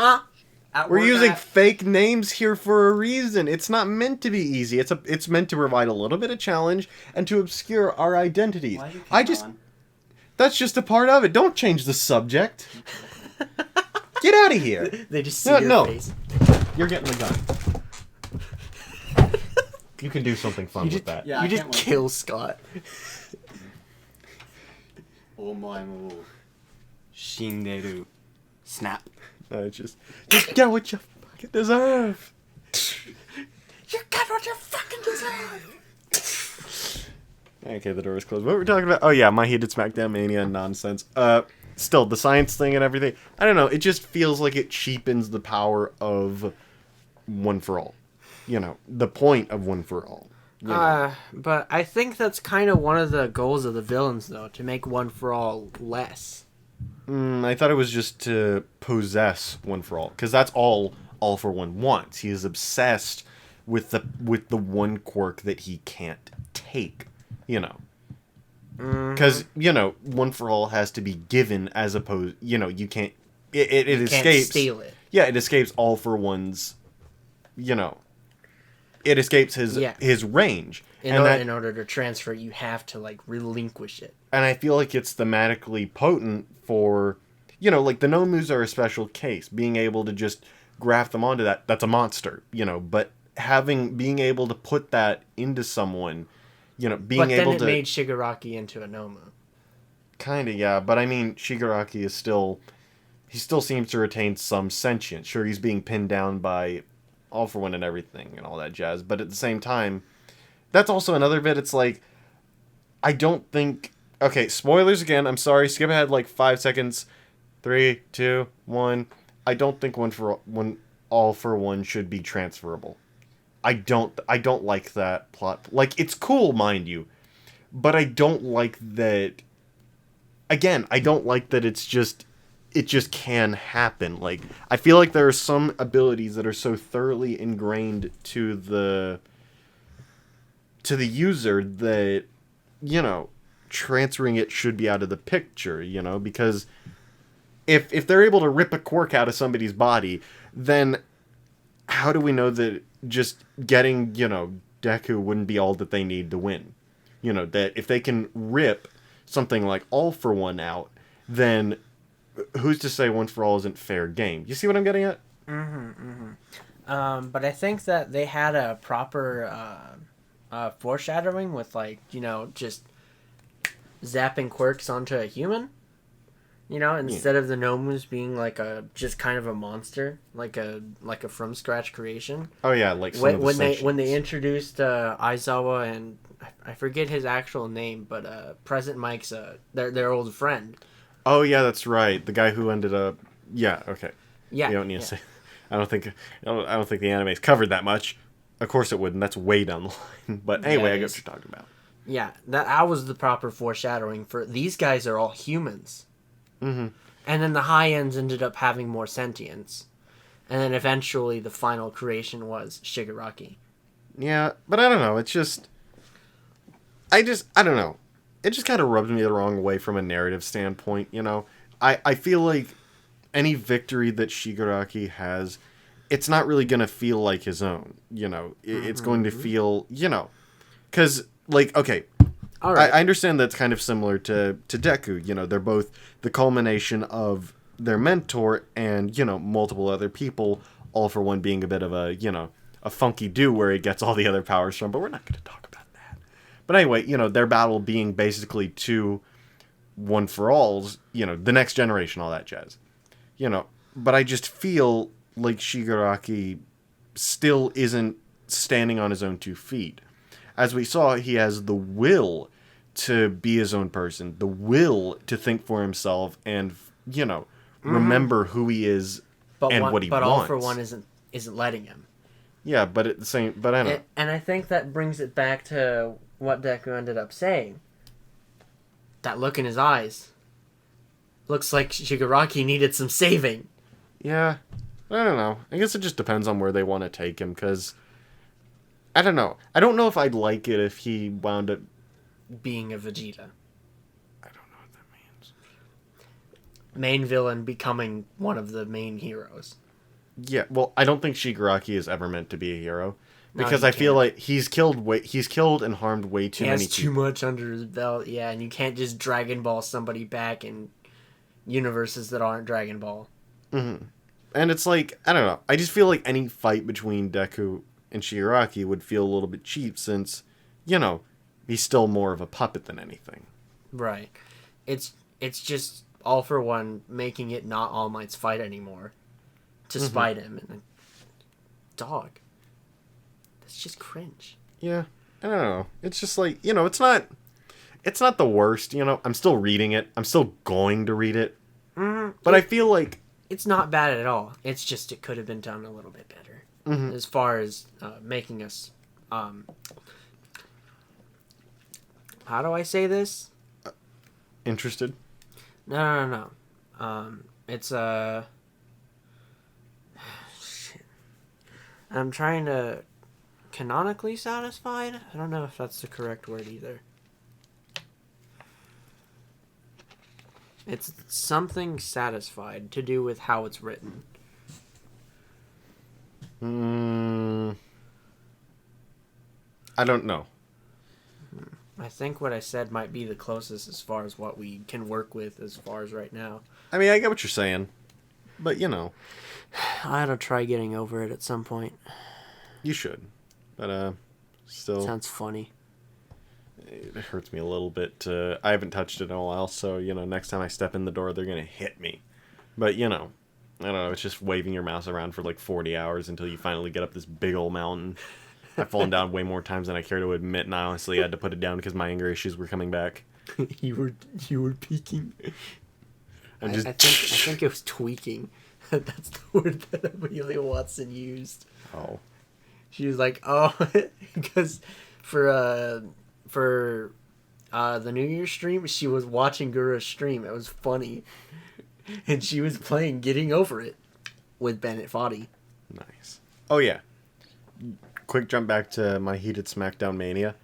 At We're work, using fake names here for a reason. It's not meant to be easy. It's meant to provide a little bit of challenge and to obscure our identities. Why do you keep on? That's just a part of it. Don't change the subject. Get out of here. They just see your face. You're getting the gun. You can do something fun with that. Yeah, You I just can't wait. kill Scott. Omae wo shinderu. Snap. Just get what you fucking deserve. You got what you fucking deserve. Okay, the door is closed. What were we talking about? Oh yeah, my heated SmackDown Mania nonsense. Still, the science thing and everything. I don't know. It just feels like it cheapens the power of One for All. The point of One for All. But I think that's kind of one of the goals of the villains, though, to make One for All less. I thought it was just to possess One for All, because that's all for One wants. He is obsessed with the one quirk that he can't take. Because One for All has to be given, as opposed, you can't. It escapes. Can't steal it. Yeah, it escapes All for One's. It escapes his range. In order to transfer, you have to relinquish it. And I feel like it's thematically potent for, like the Nomus are a special case. Being able to just graft them onto that's a monster, But being able to put that into someone, being able to... But then it made Shigaraki into a Nomu. Kinda, yeah. But I mean, Shigaraki is still... He still seems to retain some sentience. Sure, he's being pinned down by All for One and everything and all that jazz. But at the same time, that's also another bit. It's like, I don't think... Okay, spoilers again. I'm sorry. Skip ahead 5 seconds. 3, 2, 1. I don't think One for All for One should be transferable. I don't like that plot. Like, it's cool, mind you, but I don't like that. Again, I don't like that it just can happen. Like, I feel like there are some abilities that are so thoroughly ingrained to the user that, transferring it should be out of the picture, because if they're able to rip a quirk out of somebody's body, then how do we know that just getting, Deku wouldn't be all that they need to win? That if they can rip something like All for One out, then who's to say One for All isn't fair game? You see what I'm getting at? But I think that they had a proper foreshadowing with, like, just zapping quirks onto a human. Instead of the Nomus being like just kind of a monster, like a from scratch creation. Oh yeah, like when they introduced Aizawa and I forget his actual name, but Present Mike's their old friend. Oh yeah, that's right. The guy who ended up. Yeah. Okay. Yeah. You don't need to say. I don't think the anime's covered that much. Of course it wouldn't. That's way down the line. But anyway, I get what you're talking about. Yeah, that was the proper foreshadowing for these guys are all humans. Mm-hmm. And then the high ends ended up having more sentience. And then eventually the final creation was Shigaraki. Yeah, but I don't know. It's just... I don't know. It just kind of rubs me the wrong way from a narrative standpoint, I feel like any victory that Shigaraki has, it's not really going to feel like his own, It's going to feel, Because, like, okay... All right. I understand that's kind of similar to Deku. They're both the culmination of their mentor and, multiple other people, All for One being a bit of a, a funky do where he gets all the other powers from, but we're not going to talk about that. But anyway, their battle being basically two One for Alls, the next generation, all that jazz. But I just feel like Shigaraki still isn't standing on his own 2 feet. As we saw, he has the will to be his own person, the will to think for himself and, remember who he is what he wants. But All for One isn't letting him. Yeah, but at the same... But I know. And I think that brings it back to what Deku ended up saying. That look in his eyes. Looks like Shigaraki needed some saving. Yeah, I don't know. I guess it just depends on where they want to take him, because... I don't know. I don't know if I'd like it if he wound up... being a Vegeta. I don't know what that means. Main villain becoming one of the main heroes. Yeah, well, I don't think Shigaraki is ever meant to be a hero. No, Because he I feel can't. like he's killed and harmed way too many He people. has too much under his belt, yeah, and you can't just Dragon Ball somebody back in universes that aren't Dragon Ball. Mm-hmm. And it's like, I don't know. I just feel like any fight between Deku and Shigaraki would feel a little bit cheap since, he's still more of a puppet than anything. Right. It's just All for One making it not All Might's fight anymore to spite him. And dog. That's just cringe. Yeah, I don't know. It's just like, it's not the worst, I'm still reading it. I'm still going to read it. But I feel like... It's not bad at all. It's just it could have been done a little bit better. As far as making us... how do I say this? Interested? No. It's shit. I'm trying to... Canonically satisfied? I don't know if that's the correct word either. It's something satisfied to do with how it's written. I don't know. I think what I said might be the closest as far as what we can work with as far as right now. I mean, I get what you're saying. But, I ought to try getting over it at some point. you should. But, still... Sounds funny. It hurts me a little bit. I haven't touched it in a while, so, next time I step in the door, they're going to hit me. But, I don't know, it's just waving your mouse around for like 40 hours until you finally get up this big old mountain. I've fallen down way more times than I care to admit, and I honestly had to put it down because my anger issues were coming back. you were peeking. I'm just... I think it was tweaking. That's the word that Amelia Watson used. Oh. She was like, "Oh," because for the New Year's stream, she was watching Gura's stream. It was funny, and she was playing "Getting Over It" with Bennett Foddy. Nice. Oh yeah. Quick jump back to my heated SmackDown Mania.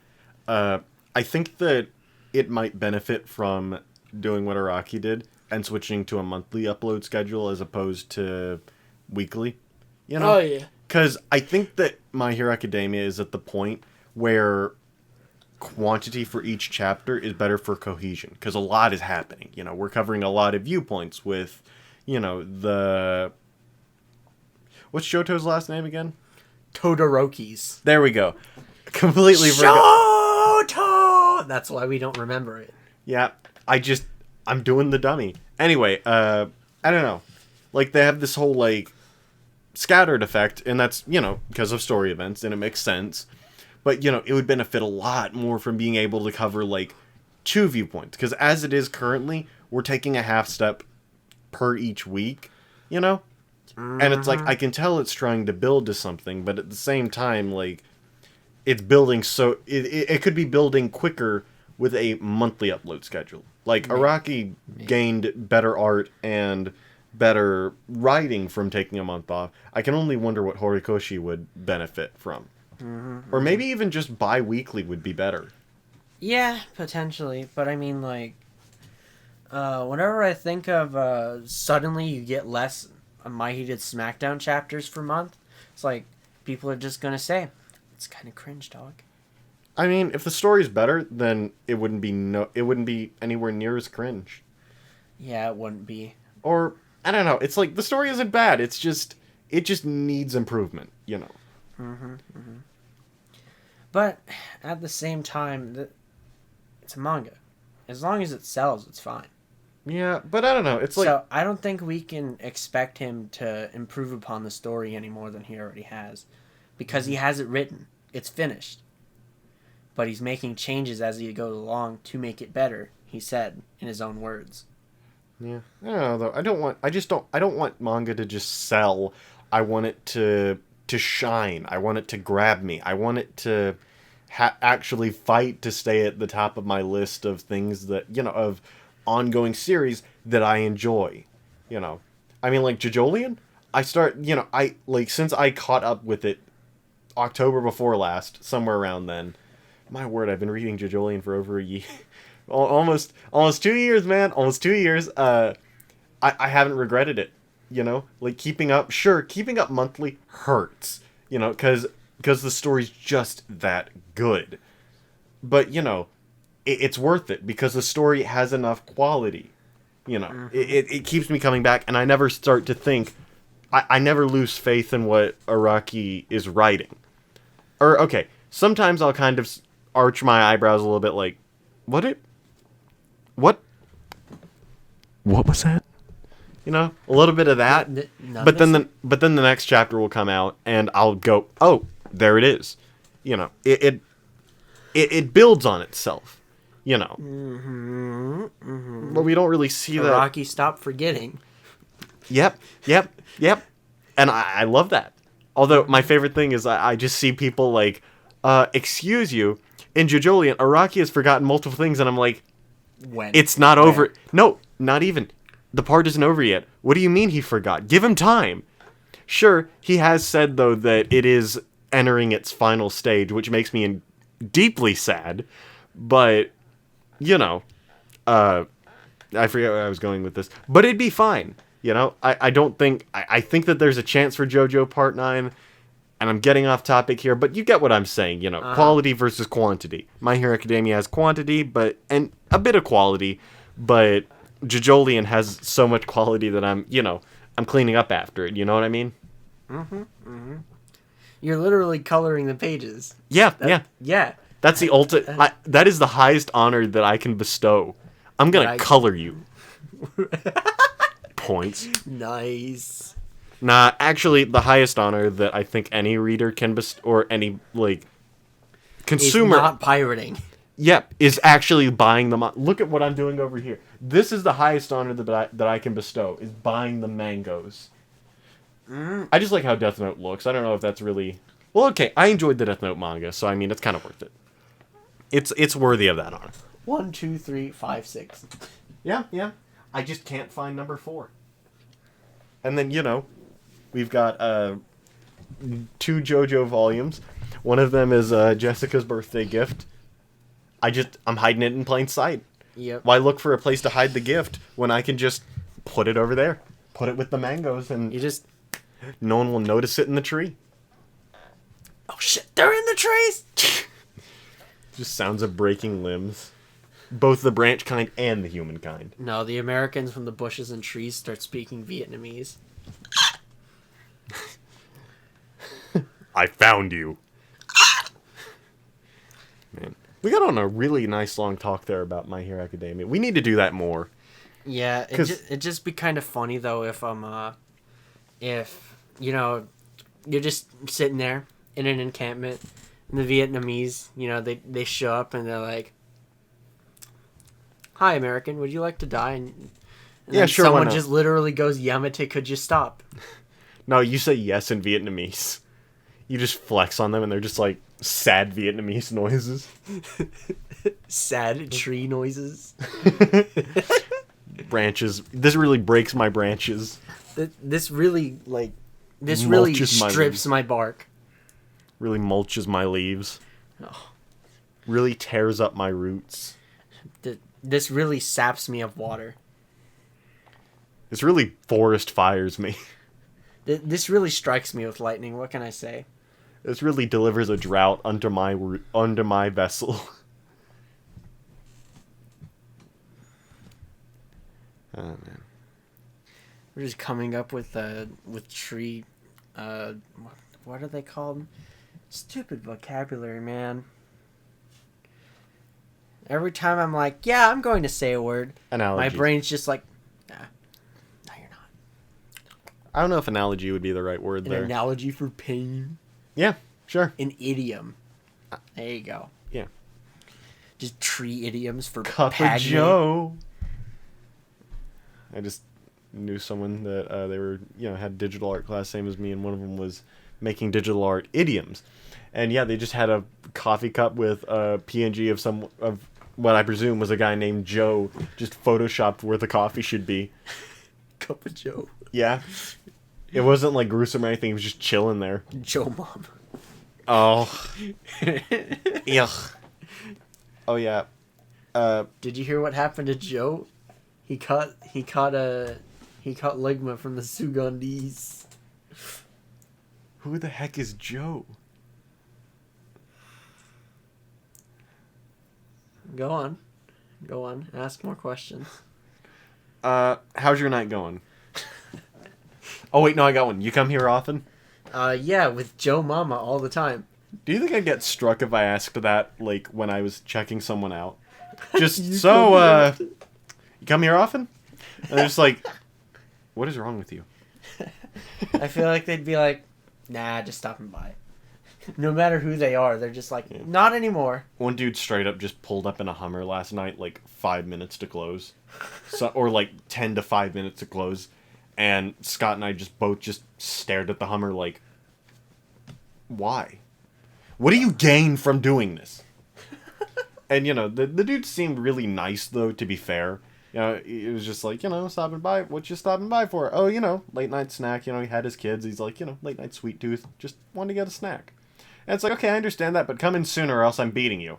I think that it might benefit from doing what Araki did and switching to a monthly upload schedule as opposed to weekly. You know? Oh yeah. Because I think that My Hero Academia is at the point where quantity for each chapter is better for cohesion. Because a lot is happening. You know, we're covering a lot of viewpoints with, you know, the... What's Shoto's last name again? Todoroki's. There we go. Completely forgot. Shoto! That's why we don't remember it. Yeah, I'm doing the dummy. Anyway, I don't know. Like, they have this whole, like, scattered effect, and that's, you know, because of story events, and it makes sense. But, you know, it would benefit a lot more from being able to cover, like, 2 viewpoints. Because as it is currently, we're taking a half step per each week, you know? And it's like, I can tell it's trying to build to something, but at the same time, like, it's building so... It could be building quicker with a monthly upload schedule. Like, Araki gained better art and better writing from taking a month off. I can only wonder what Horikoshi would benefit from. Or maybe even just bi-weekly would be better. Yeah, potentially. But I mean, like, whenever I think of suddenly you get less My Heated SmackDown chapters per month, it's like, people are just going to say, it's kind of cringe, dog. I mean, if the story's better, then it wouldn't be anywhere near as cringe. Yeah, it wouldn't be. Or, I don't know, it's like, the story isn't bad, it just needs improvement, you know. But at the same time, it's a manga. As long as it sells, it's fine. Yeah, but I don't know, it's like... So I don't think we can expect him to improve upon the story any more than he already has. Because he has it written. It's finished. But he's making changes as he goes along to make it better, he said, in his own words. Yeah, I don't know, though. I don't want manga to just sell. I want it to shine. I want it to grab me. I want it to actually fight to stay at the top of my list of things that, you know, of ongoing series that I enjoy. You know, I mean, like JoJolion, since I caught up with it October before last, somewhere around then. My word, I've been reading JoJolion for over a year. almost 2 years, man. Almost 2 years. I haven't regretted it. You know, like keeping up monthly hurts, you know, because the story's just that good. But, you know, it's worth it because the story has enough quality. You know, it keeps me coming back, and I never start to think, I never lose faith in what Araki is writing. Or, okay, sometimes I'll kind of arch my eyebrows a little bit like, what was that? You know, a little bit of that. But then the next chapter will come out, and I'll go, oh, there it is. You know, it builds on itself. You know, but we don't really see that. Rocky, stop forgetting. Yep. And I love that. Although my favorite thing is I just see people like, excuse you, in JoJolion, Araki has forgotten multiple things, and I'm like, When? it's not over. No, not even. The part isn't over yet. What do you mean he forgot? Give him time. Sure, he has said, though, that it is entering its final stage, which makes me deeply sad. But, you know, I forget where I was going with this. But it'd be fine. You know, I don't think... I think that there's a chance for JoJo Part 9, and I'm getting off topic here, but you get what I'm saying, you know, quality versus quantity. My Hero Academia has quantity, and a bit of quality, but... JoJolion has so much quality that I'm cleaning up after it. You know what I mean? You're literally coloring the pages. Yeah. That's the ultimate. That is the highest honor that I can bestow. I'm gonna color you. Points. Nice. Nah, actually, the highest honor that I think any reader can bestow, or any consumer, is not pirating. Yep, is actually buying them. Look at what I'm doing over here. This is the highest honor that I can bestow, is buying the mangoes. I just like how Death Note looks. I don't know if that's really... Well, okay, I enjoyed the Death Note manga, so I mean, it's kind of worth it. It's worthy of that honor. 1, 2, 3, 5, 6. Yeah. I just can't find number 4. And then, we've got 2 JoJo volumes. One of them is Jessica's birthday gift. I'm hiding it in plain sight. Yep. Why look for a place to hide the gift when I can just put it over there? Put it with the mangoes and You just... no one will notice it in the tree. Oh shit, they're in the trees! Just sounds of breaking limbs. Both the branch kind and the human kind. No, the Americans from the bushes and trees start speaking Vietnamese. I found you. Man. We got on a really nice long talk there about My Hero Academia. We need to do that more. Yeah, it'd just be kind of funny though if you're just sitting there in an encampment and the Vietnamese, they show up and they're like, "Hi, American, would you like to die?" And Yeah, then sure, why someone not? just literally goes, "Yamete, could you stop?" No, you say yes in Vietnamese. You just flex on them and they're just like sad Vietnamese noises. Sad tree noises. Branches. This really breaks my branches. This really Mulches my strips leaves. my bark. Really mulches my leaves. Oh. Really tears up my roots. This really saps me of water. This really forest fires me. This really strikes me with lightning. What can I say? This really delivers a drought under my vessel. Oh man. We're just coming up with tree, what are they called? Stupid vocabulary, man. Every time I'm like, yeah, I'm going to say a word, Analogies. my brain's just like, nah, no, you're not. I don't know if analogy would be the right word An there. analogy for pain. Yeah, sure. An idiom. There you go. Yeah. Just tree idioms for Cup Padme. of Joe. I just knew someone that they were, had digital art class, same as me, and one of them was making digital art idioms. And yeah, they just had a coffee cup with a PNG of what I presume was a guy named Joe, just photoshopped where the coffee should be. Cup of Joe. Yeah. It wasn't like gruesome or anything, it was just chilling there. Joe Mom. Oh. Yuck. Oh yeah. Did you hear what happened to Joe? He caught Ligma from the Sugandese. Who the heck is Joe? Go on. Ask more questions. How's your night going? Oh wait, no, I got one. You come here often? Yeah, with Joe Mama all the time. Do you think I'd get struck if I asked that, like, when I was checking someone out? Just, You you come here often? And they're just like, what is wrong with you? I feel like they'd be like, nah, just stopping by. No matter who they are, they're just like, not anymore. One dude straight up just pulled up in a Hummer last night, like, 5 minutes to close. Or, like, 10 to 5 minutes to close. And Scott and I both stared at the Hummer like, why? What do you gain from doing this? And, the dude seemed really nice, though, to be fair. It was just like, stopping by. What you stopping by for? Oh, late night snack. He had his kids. He's like, late night sweet tooth. Just wanted to get a snack. And it's like, okay, I understand that, but come in sooner or else I'm beating you.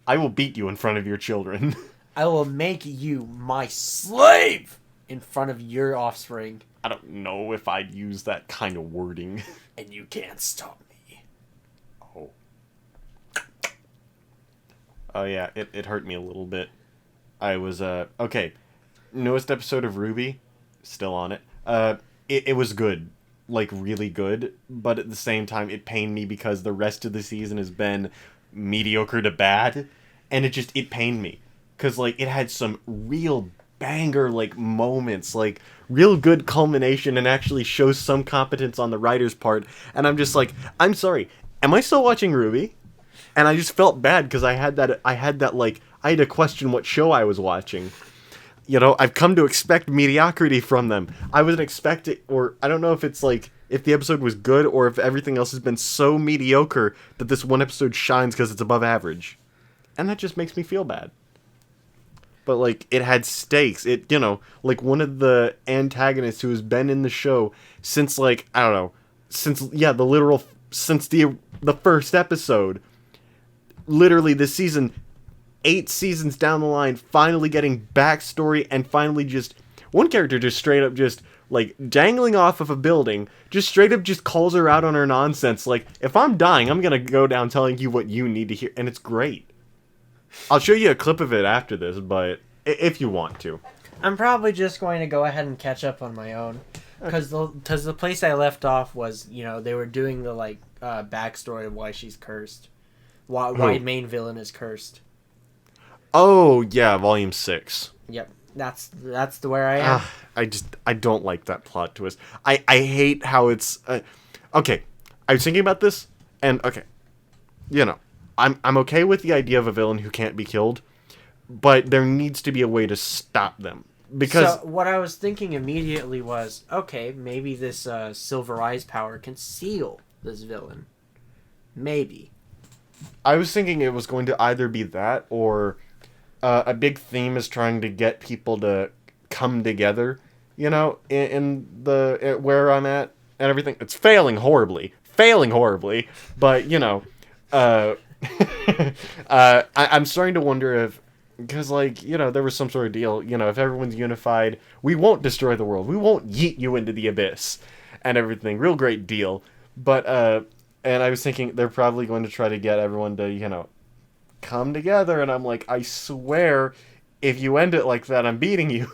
I will beat you in front of your children. I will make you my slave in front of your offspring. I don't know if I'd use that kind of wording. And you can't stop me. Oh. Oh, yeah, it hurt me a little bit. I was, okay. Newest episode of Ruby, still on it. It was good. Like, really good. But at the same time, it pained me because the rest of the season has been mediocre to bad. And it pained me. Because, like, it had some real banger, like, moments. Like, real good culmination and actually shows some competence on the writer's part. And I'm just like, I'm sorry. Am I still watching Ruby? And I just felt bad because I had to question what show I was watching. you know, I've come to expect mediocrity from them. I wasn't expecting, or I don't know if it's like, if the episode was good or if everything else has been so mediocre that this one episode shines because it's above average. And that just makes me feel bad. But, like, it had stakes. It, you know, like, one of the antagonists who has been in the show since, like, I don't know, since the first episode. Literally this season, 8 seasons down the line, finally getting backstory and finally just, one character just straight up just, like, dangling off of a building, just straight up just calls her out on her nonsense. Like, if I'm dying, I'm gonna go down telling you what you need to hear. And it's great. I'll show you a clip of it after this, but if you want to. I'm probably just going to go ahead and catch up on my own. Because the place I left off was, you know, they were doing the, like, backstory of why she's cursed. Why main villain is cursed. Oh, yeah, volume 6. Yep. That's the where I am. I don't like that plot twist. I hate how it's... okay, I was thinking about this, and, okay, you know, I'm okay with the idea of a villain who can't be killed, but there needs to be a way to stop them. Because so what I was thinking immediately was, okay, maybe this Silver Eyes power can seal this villain. Maybe. I was thinking it was going to either be that or a big theme is trying to get people to come together, you know, in the where I'm at and everything. It's failing horribly, but, you know, I'm starting to wonder if, because, like, you know, there was some sort of deal, you know, if everyone's unified, we won't destroy the world. We won't yeet you into the abyss and everything. Real great deal. But, and I was thinking they're probably going to try to get everyone to, you know, come together. And I'm like, I swear, if you end it like that, I'm beating you.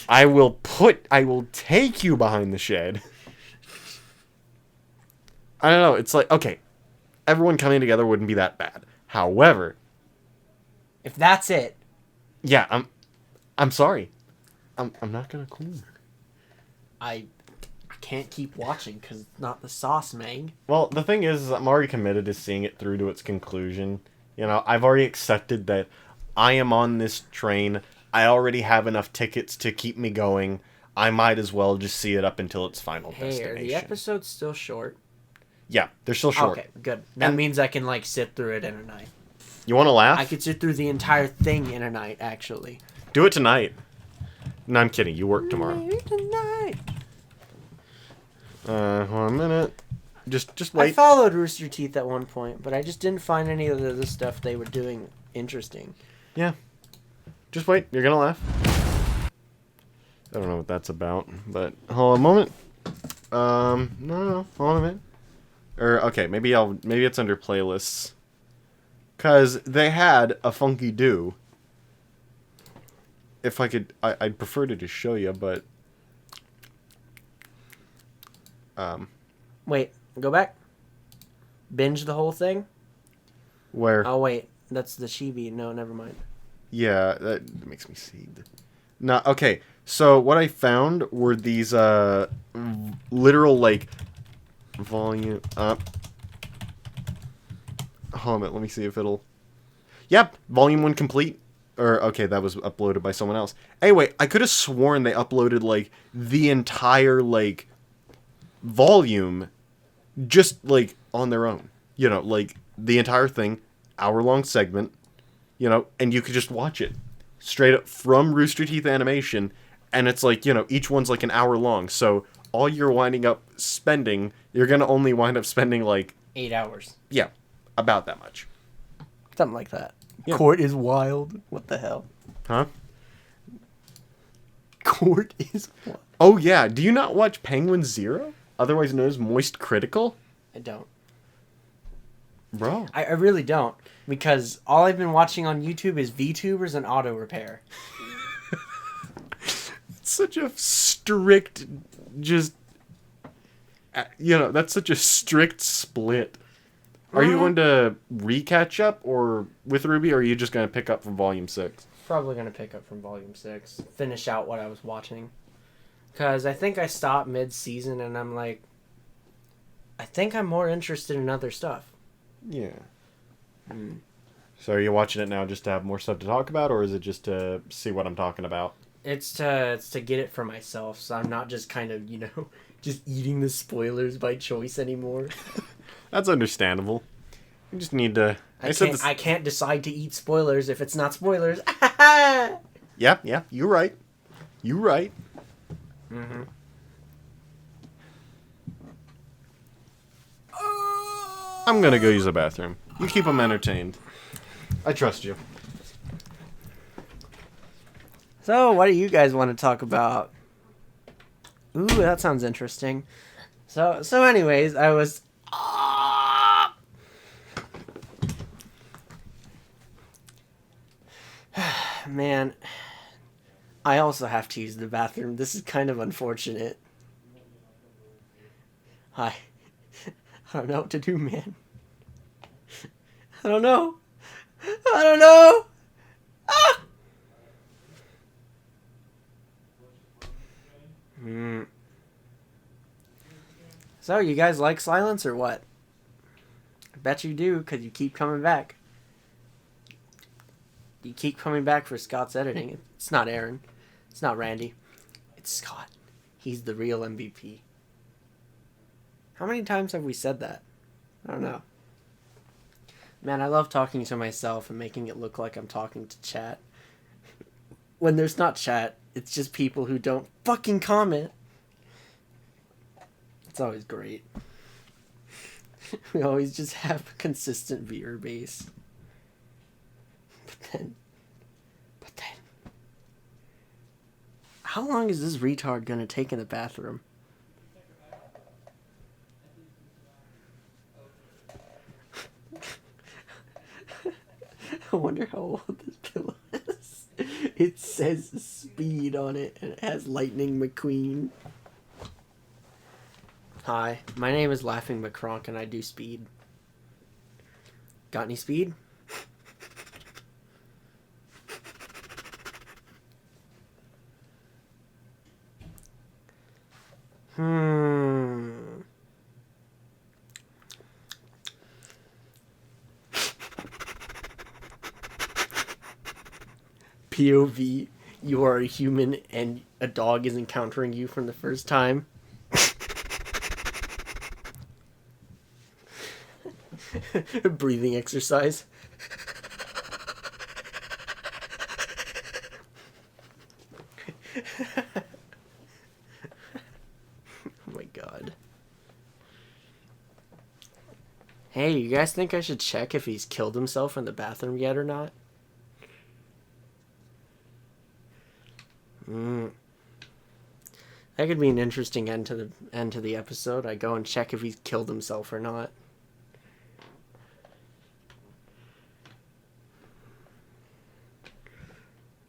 I will take you behind the shed. I don't know. It's like, okay, everyone coming together wouldn't be that bad. However, if that's it, yeah, I'm sorry. I'm not gonna clean her. I can't keep watching because it's not the sauce, Meg. Well, the thing is I'm already committed to seeing it through to its conclusion. You know, I've already accepted that I am on this train. I already have enough tickets to keep me going. I might as well just see it up until its final destination. Are the episodes still short? Yeah, they're still short. Okay, good. That means I can, like, sit through it in a night. You want to laugh? I could sit through the entire thing in a night, actually. Do it tonight. No, I'm kidding. You work tomorrow. Maybe tonight. Hold on a minute. Just wait. I followed Rooster Teeth at one point, but I just didn't find any of the stuff they were doing interesting. Yeah. Just wait. You're gonna laugh. I don't know what that's about, but hold on a moment. No. Hold on a minute. Or okay, maybe it's under playlists. Cause they had a funky do. If I could, I'd prefer to just show you, but Wait, go back. Binge the whole thing. where? Oh wait, that's the chibi. No, never mind. Yeah, that makes me seed. No, okay. So what I found were these literal like volume up. Hold on a minute, let me see if it'll. Yep, volume 1 complete. Or okay, that was uploaded by someone else. Anyway, I could have sworn they uploaded like the entire like volume just like on their own. You know, like the entire thing, hour-long segment, you know, and you could just watch it straight up from Rooster Teeth Animation, and it's like, you know, each one's like an hour long. So all you're winding up spending, you're going to only wind up spending like 8 hours. Yeah, about that much. Something like that. Yeah. Court is wild. What the hell? Huh? Court is wild. Oh yeah, do you not watch Penguin Zero? Otherwise known as Moist Critical? I don't. Bro. I really don't. Because all I've been watching on YouTube is VTubers and auto repair. It's such a strict, just, you know, that's such a strict split. Are you going to re-catch up or with Ruby, or are you just going to pick up from Volume 6? Probably going to pick up from Volume 6. Finish out what I was watching. Because I think I stopped mid-season and I'm like, I think I'm more interested in other stuff. Yeah. So are you watching it now just to have more stuff to talk about, or is it just to see what I'm talking about? It's to get it for myself, so I'm not just kind of, just eating the spoilers by choice anymore. That's understandable. You just need to... I can't decide to eat spoilers if it's not spoilers. Yeah, you're right. You're right. Mm-hmm. I'm gonna go use the bathroom. You keep them entertained. I trust you. So, what do you guys want to talk about? Ooh, that sounds interesting. So anyways, I was... Man, I also have to use the bathroom. This is kind of unfortunate. I don't know what to do, man. I don't know. Ah! So, you guys like silence or what? I bet you do, because you keep coming back. You keep coming back for Scott's editing. It's not Aaron. It's not Randy. It's Scott. He's the real MVP. How many times have we said that? I don't know. Man, I love talking to myself and making it look like I'm talking to chat. When there's not chat, it's just people who don't fucking comment. It's always great. We always just have a consistent viewer base. But then... How long is this retard gonna take in the bathroom? I wonder how old this pillow is. It says speed on it, and it has Lightning McQueen. Hi, my name is Laughing McCronk, and I do speed. Got any speed? POV, you are a human and a dog is encountering you for the first time. Breathing exercise. Oh my god. Hey, you guys think I should check if he's killed himself in the bathroom yet or not? That could be an interesting end to the episode. I go and check if he's killed himself or not.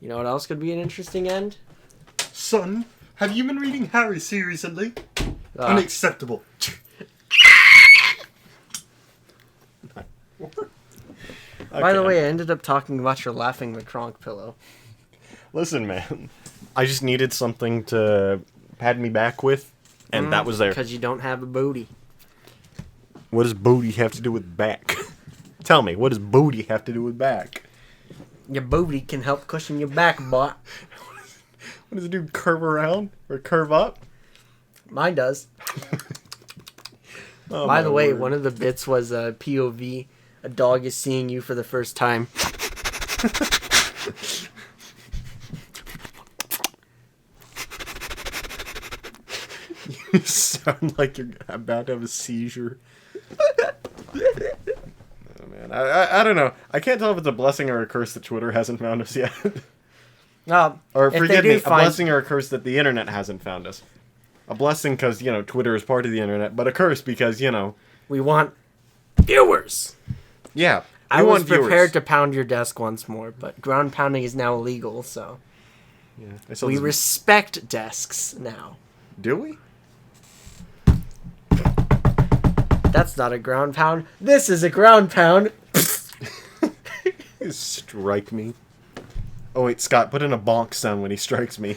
You know what else could be an interesting end? Son, have you been reading Harry recently? Unacceptable. By the way, I ended up talking about your Laughing McCronk pillow. Listen, man. I just needed something to pad me back with, and that was there. Because you don't have a booty. What does booty have to do with back? Tell me, what does booty have to do with back? Your booty can help cushion your back, boy. What does it do? Curve around? Or curve up? Mine does. Oh, By the way, word. one of the bits was a POV. A dog is seeing you for the first time. You sound like you're about to have a seizure. Oh, man. I don't know. I can't tell if it's a blessing or a curse that Twitter hasn't found us yet. Or forgive me, a blessing or a curse that the internet hasn't found us. A blessing because, Twitter is part of the internet, but a curse because, we want viewers. Yeah. I was prepared viewers. to pound your desk once more, but ground pounding is now illegal, so Yeah. I saw we this- respect desks now. Do we? That's not a ground pound. This is a ground pound. Strike me. Oh wait, Scott, put in a bonk sound when he strikes me.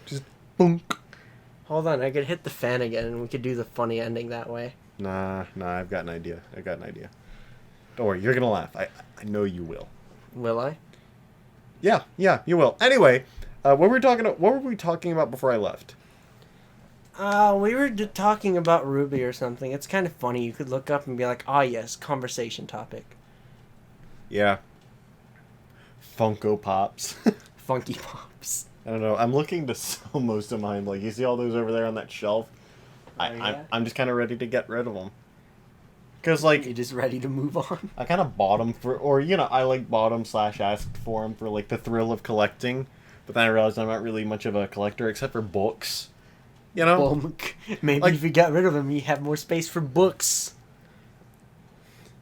Just bonk. Hold on, I could hit the fan again and we could do the funny ending that way. Nah, I've got an idea. Don't worry, you're gonna laugh. I know you will. Will I? Yeah, you will. Anyway, what were we talking about before I left? We were talking about Ruby or something. It's kind of funny. You could look up and be like, "Ah, yes, conversation topic." Yeah. Funko Pops. Funky Pops. I don't know. I'm looking to sell most of mine. Like, you see all those over there on that shelf? Yeah? I'm just kind of ready to get rid of them. Because, like, You're just ready to move on. I kind of bought them for, or, you know, I, like, bought them / asked for them for, like, the thrill of collecting. But then I realized I'm not really much of a collector except for books. You know? Well, maybe Like- if you got rid of them, you have more space for books.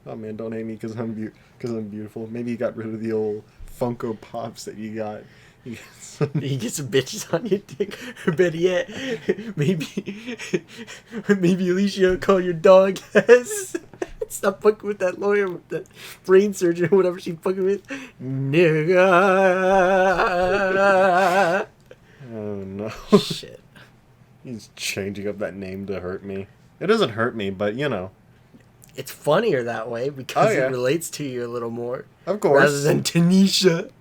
Oh, man, don't hate me because I'm beautiful. Maybe you got rid of the old Funko Pops that you got. You got some... You get some bitches on your dick. Or better yet, maybe Alicia will call your dog yes. Stop fucking with that lawyer, with that brain surgeon, or whatever she's fucking with. Nigga. Oh, no. Shit. He's changing up that name to hurt me. It doesn't hurt me, but, you know. It's funnier that way because Oh, yeah. it relates to you a little more. Of course. Rather than Tanisha.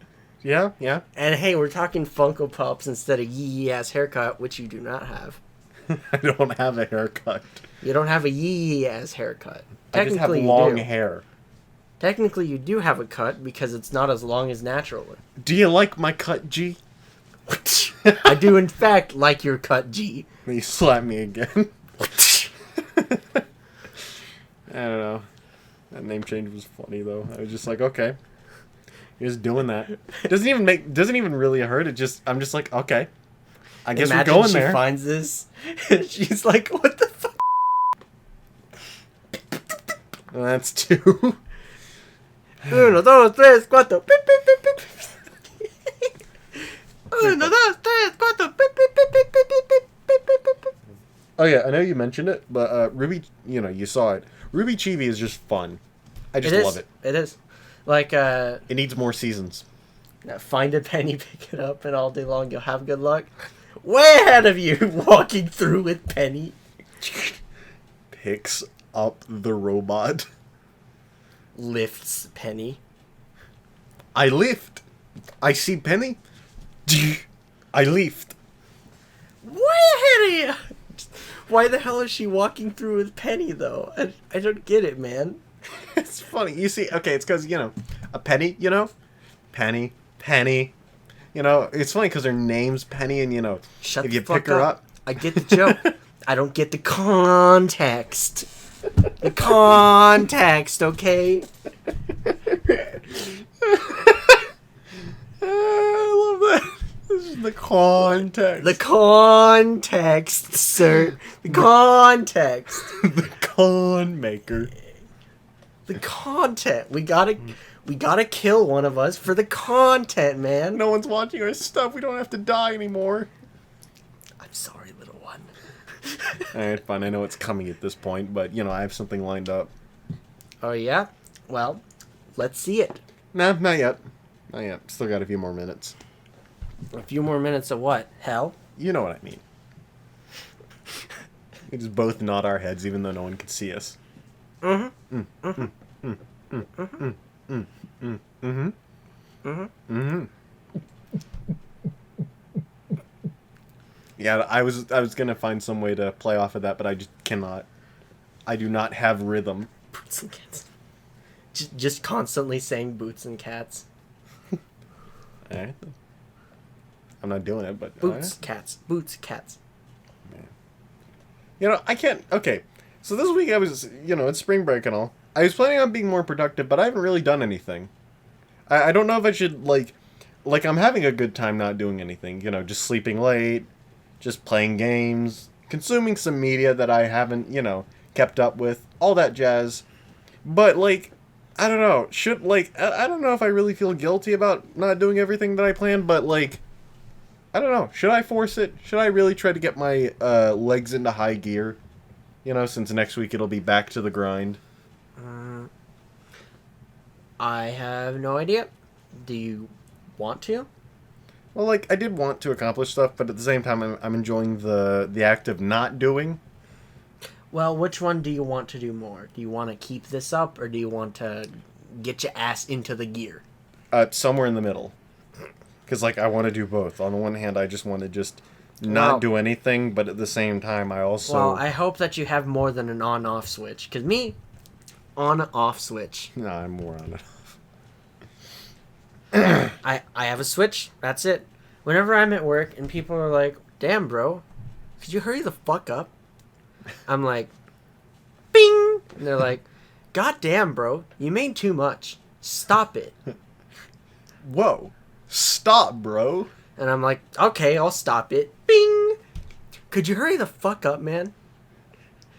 Yeah. And hey, we're talking Funko Pops instead of yee ass haircut, which you do not have. I don't have a haircut. You don't have a yee ass haircut. I just have Technically, long you do. hair. Technically, you do have a cut because it's not as long as natural. Do you like my cut, G? I do, in fact, like your cut, G. You slap me again. I don't know. That name change was funny though. I was just like, okay, you're just doing that. Doesn't even really hurt. I'm just like, okay. I guess Imagine we're going she there. finds this. She's like, what the fuck? That's two. Uno, dos, tres, cuatro. Pip, pip, pip, pip. Uno, dos, tres, cuatro. Pip, pip, pip, pip, pip, pip, pip, pip, pip, pip. Oh yeah, I know you mentioned it, but Ruby, you saw it. Ruby Chibi is just fun. I just love it. It is. Like, It needs more seasons. find a penny, pick it up, and all day long you'll have good luck. Way ahead of you, walking through with Penny. Picks up the robot. Lifts Penny. I lift. I see Penny. I lift. Way ahead of you! Why the hell is she walking through with Penny, though? I don't get it, man. It's funny. You see, okay, it's because, a penny, Penny. It's funny because her name's Penny, and, Shut if the you fuck pick her up. I get the joke. I don't get the context. The context, okay? I love that. This is the context. The context, sir. The context. The con maker. The content. We gotta kill one of us for the content, man. No one's watching our stuff. We don't have to die anymore. I'm sorry, little one. Alright, fine. I know it's coming at this point, but, I have something lined up. Oh, yeah? Well, let's see it. Nah, not yet. Not yet. Still got a few more minutes. A few more minutes of what? Hell? You know what I mean. We just both nod our heads even though no one can see us. Mm-hmm. Yeah, I was gonna find some way to play off of that, but I just cannot. I do not have rhythm. Boots and cats. Just constantly saying boots and cats. Alright. I'm not doing it, but... Boots, cats. Boots, cats. I can't... Okay. So this week I was, it's spring break and all. I was planning on being more productive, but I haven't really done anything. I don't know if I should, like, I'm having a good time not doing anything. Just sleeping late, just playing games, consuming some media that I haven't, kept up with, all that jazz. But, like, I don't know. I don't know if I really feel guilty about not doing everything that I planned, but, like, I don't know. Should I force it? Should I really try to get my legs into high gear? Since next week it'll be back to the grind. I have no idea. Do you want to? Well, like, I did want to accomplish stuff, but at the same time, I'm enjoying the act of not doing. Well, which one do you want to do more? Do you want to keep this up, or do you want to get your ass into the gear? Somewhere in the middle. Because, like, I want to do both. On the one hand, I just want to not do anything, but at the same time, I also... Well, I hope that you have more than an on-off switch. Because me, on-off switch. No, I'm more on it. I have a switch. That's it. Whenever I'm at work and people are like, "Damn, bro, could you hurry the fuck up?" I'm like, "Bing!" And they're like, "God damn, bro, you made too much. Stop it." Whoa. Stop, bro. And I'm like, "Okay, I'll stop it." Bing! Could you hurry the fuck up, man?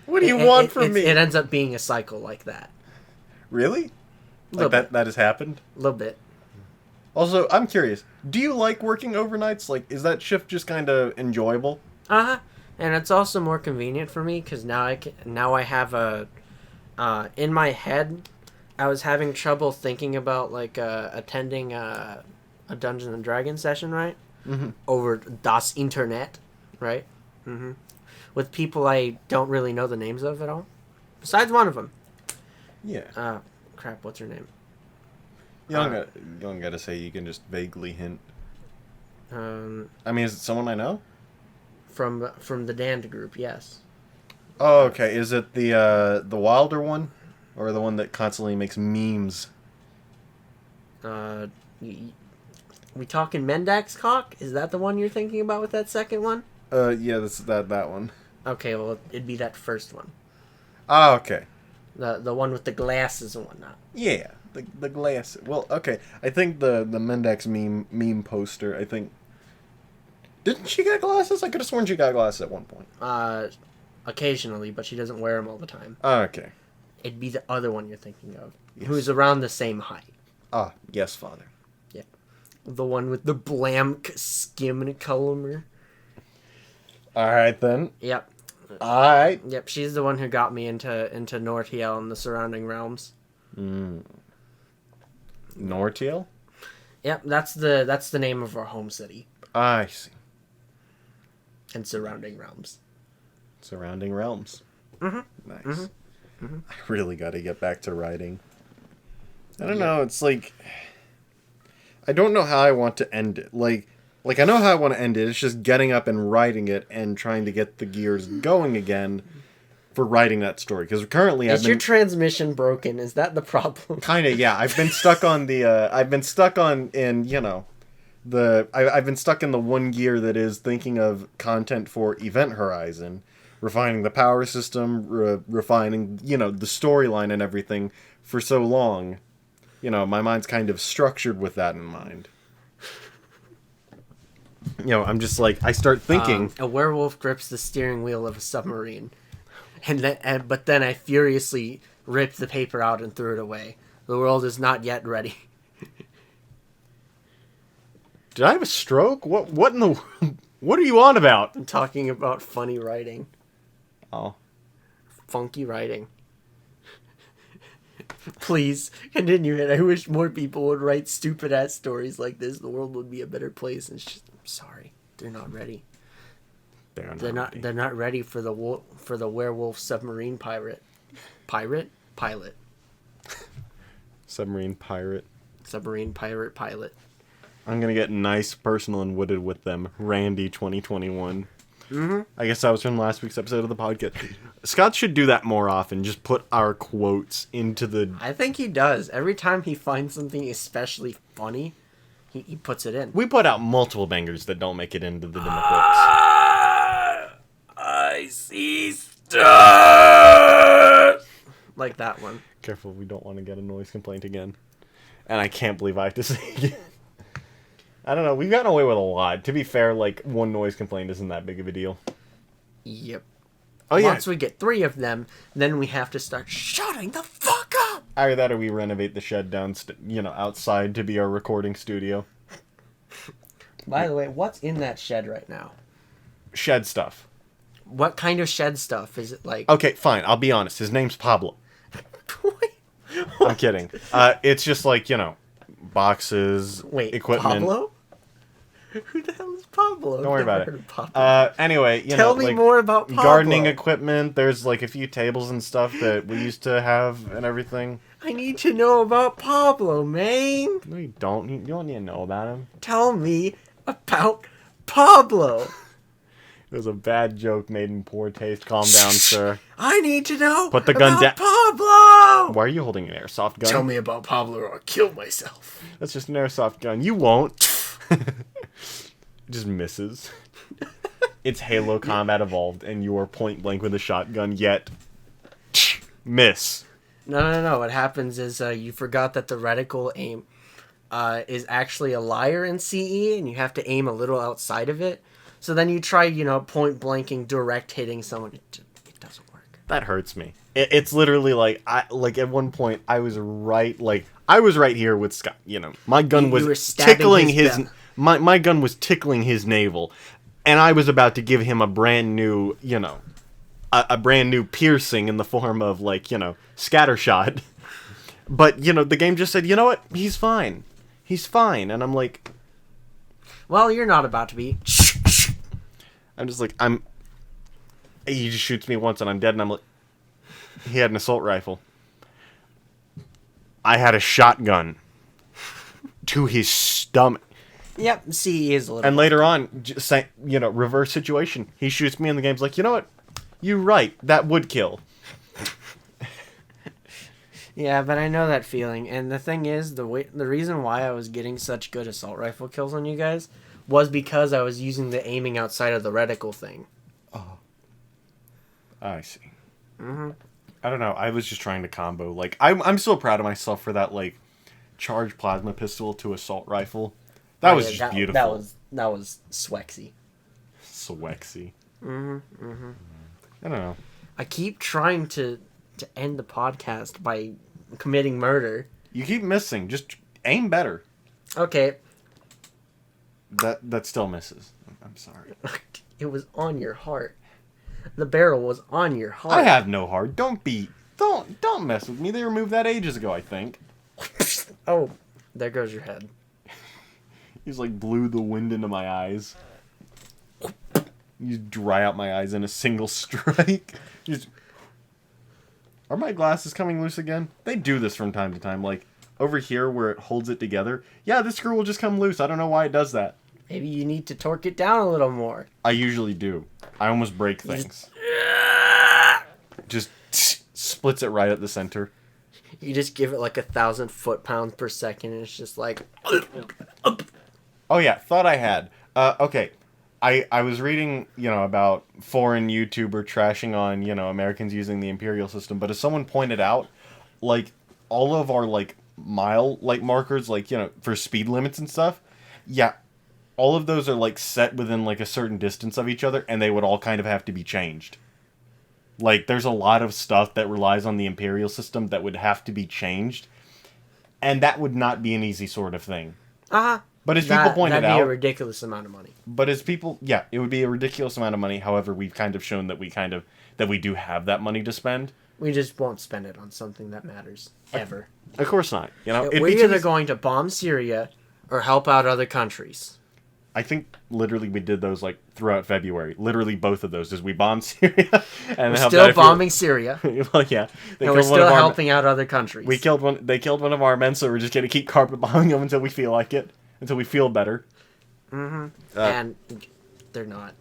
What do you want from me? It ends up being a cycle like that. Really? Little Like bit. that has happened? A little bit. Also, I'm curious. Do you like working overnights? Like, is that shift just kind of enjoyable? Uh-huh. And it's also more convenient for me because now I have a in my head I was having trouble thinking about like attending a Dungeons and Dragons session, right? Mm-hmm. Over das Internet, right? Mm-hmm. With people I don't really know the names of at all. Besides one of them. Yeah. Crap, what's her name? You don't gotta say, you can just vaguely hint. I mean, is it someone I know? From the Dand group, yes. Oh, okay. Is it the Wilder one? Or the one that constantly makes memes? We talking Mendax cock? Is that the one you're thinking about with that second one? Yeah, that one. Okay, well, it'd be that first one. Oh, okay. The one with the glasses and whatnot. Yeah, the glass. Well, okay. I think the Mendax meme poster, I think... Didn't she get glasses? I could have sworn she got glasses at one point. Occasionally, but she doesn't wear them all the time. Oh, okay. It'd be the other one you're thinking of, Yes. who's around the same height. Ah, yes, father. Yeah. The one with the blank skin color. Alright, then. Yep. Alright. Yep, she's the one who got me into Nortiel and the surrounding realms. Nortiel? Yep, that's the name of our home city I see. and surrounding realms. Surrounding realms. Mm-hmm. Nice. Mm-hmm. I really got to get back to writing. I don't know. It's like... I don't know how I want to end it. Like I know how I want to end it. It's just getting up and writing it and trying to get the gears going again for writing that story. Because currently Is your transmission broken? Is that the problem? kind of, yeah. I've been stuck on the... I've been stuck on in, I've been stuck in the one gear that is thinking of content for Event Horizon, refining the power system, refining, the storyline and everything for so long. My mind's kind of structured with that in mind. I'm just like, I start thinking... A werewolf grips the steering wheel of a submarine. But then I furiously ripped the paper out and threw it away. The world is not yet ready. Did I have a stroke? What in the... What are you on about? I'm talking about funny writing. Oh. Funky writing. Please, continue it. I wish more people would write stupid-ass stories like this. The world would be a better place. And I'm sorry. They're not ready. They're not ready for the werewolf submarine pilot. Submarine pirate. Submarine pirate pilot. I'm gonna get nice, personal, and wooded with them. Randy 2021. Mm-hmm. I guess that was from last week's episode of the podcast. Scott should do that more often. Just put our quotes into the... I think he does. Every time he finds something especially funny, he puts it in. We put out multiple bangers that don't make it into the demo quotes. I see stars! Like that one. Careful, we don't want to get a noise complaint again. And I can't believe I have to say it again. I don't know, we've gotten away with a lot. To be fair, one noise complaint isn't that big of a deal. Yep. Oh, yeah. Once we get 3 of them, then we have to start shutting the fuck up! Either that or we renovate the shed down, outside to be our recording studio. By the way, what's in that shed right now? Shed stuff. What kind of shed stuff? Is it like... Okay, fine, I'll be honest. His name's Pablo. I'm kidding. It's just boxes, Wait, equipment. Pablo? Who the hell is Pablo? Don't worry I've about never it. heard of Pablo. Anyway, you Tell know, me like, more about Pablo. gardening equipment. There's like a few tables and stuff that we used to have and everything. I need to know about Pablo, man. No, you don't. You don't need to know about him. Tell me about Pablo. It was a bad joke made in poor taste. Calm down, sir. I need to know Put the gun about down. Pablo. Why are you holding an airsoft gun? Tell me about Pablo or I'll kill myself. That's just an airsoft gun. You won't. It just misses. It's Halo Combat Evolved, and you are point blank with a shotgun, yet miss. No. What happens is you forgot that the reticle aim is actually a liar in CE, and you have to aim a little outside of it. So then you try, point blanking, direct hitting someone. It doesn't work. That hurts me. It's literally like at one point I was right here with Scott. My gun You was were stabbing tickling his his back. my gun was tickling his navel, and I was about to give him a brand new a brand new piercing in the form of scatter shot. But the game just said, you know what, he's fine, and I'm like, Well, you're not about to be. I'm just like he just shoots me once and I'm dead, and I'm like, he had an assault rifle. I had a shotgun to his stomach. Yep, CE is a little. And later on, reverse situation. He shoots me and the game's like, you know what? You're right. That would kill. Yeah, but I know that feeling. And the thing is, the reason why I was getting such good assault rifle kills on you guys was because I was using the aiming outside of the reticle thing. Oh. I see. Mm-hmm. I don't know. I was just trying to combo. I'm so proud of myself for that, charged plasma pistol to assault rifle. That was just beautiful. That was swexy. Swexy. I don't know. I keep trying to end the podcast by committing murder. You keep missing. Just aim better. Okay. That still misses. I'm sorry. It was on your heart. The barrel was on your heart. I have no heart. Don't mess with me. They removed that ages ago, I think. Oh, there goes your head. He's blew the wind into my eyes. You dry out my eyes in a single strike. Are my glasses coming loose again? They do this from time to time. Over here where it holds it together. Yeah, this screw will just come loose. I don't know why it does that. Maybe you need to torque it down a little more. I usually do. I almost break things. Just splits it right at the center. You just give it 1,000 foot-pounds per second, and it's just like... Oh yeah, thought I had. Okay. I was reading, about foreign YouTuber trashing on, Americans using the imperial system, but as someone pointed out, all of our, mile, markers, for speed limits and stuff, yeah, all of those are, set within, a certain distance of each other, and they would all kind of have to be changed. There's a lot of stuff that relies on the imperial system that would have to be changed, and that would not be an easy sort of thing. Uh-huh. But as people pointed out... That'd be a ridiculous amount of money. But as people... Yeah, it would be a ridiculous amount of money. However, we've kind of shown that we do have that money to spend. We just won't spend it on something that matters. Ever. Of course not. We're either going to bomb Syria or help out other countries. I think literally we did those throughout February. Literally both of those. Is we bombed Syria and we're still bombing Syria. Well, yeah. And we're still helping out other countries. They killed one of our men, so we're just going to keep carpet bombing them until we feel like it. Until we feel better. Mm-hmm. And they're not.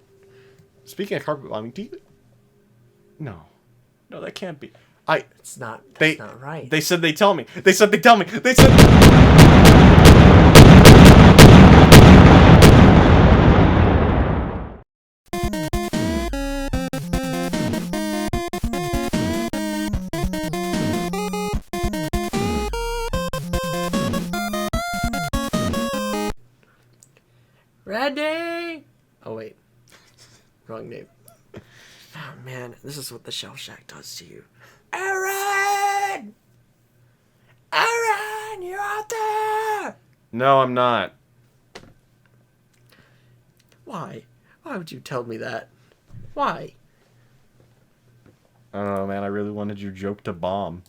Speaking of carpet bombing, do you... No, that can't be. That's not right. They said they tell me. They said... Ready? Oh, wait. Wrong name. Oh, man. This is what the Shell Shack does to you. Aaron! Aaron, you're out there! No, I'm not. Why? Why would you tell me that? Why? I don't know, man. I really wanted your joke to bomb.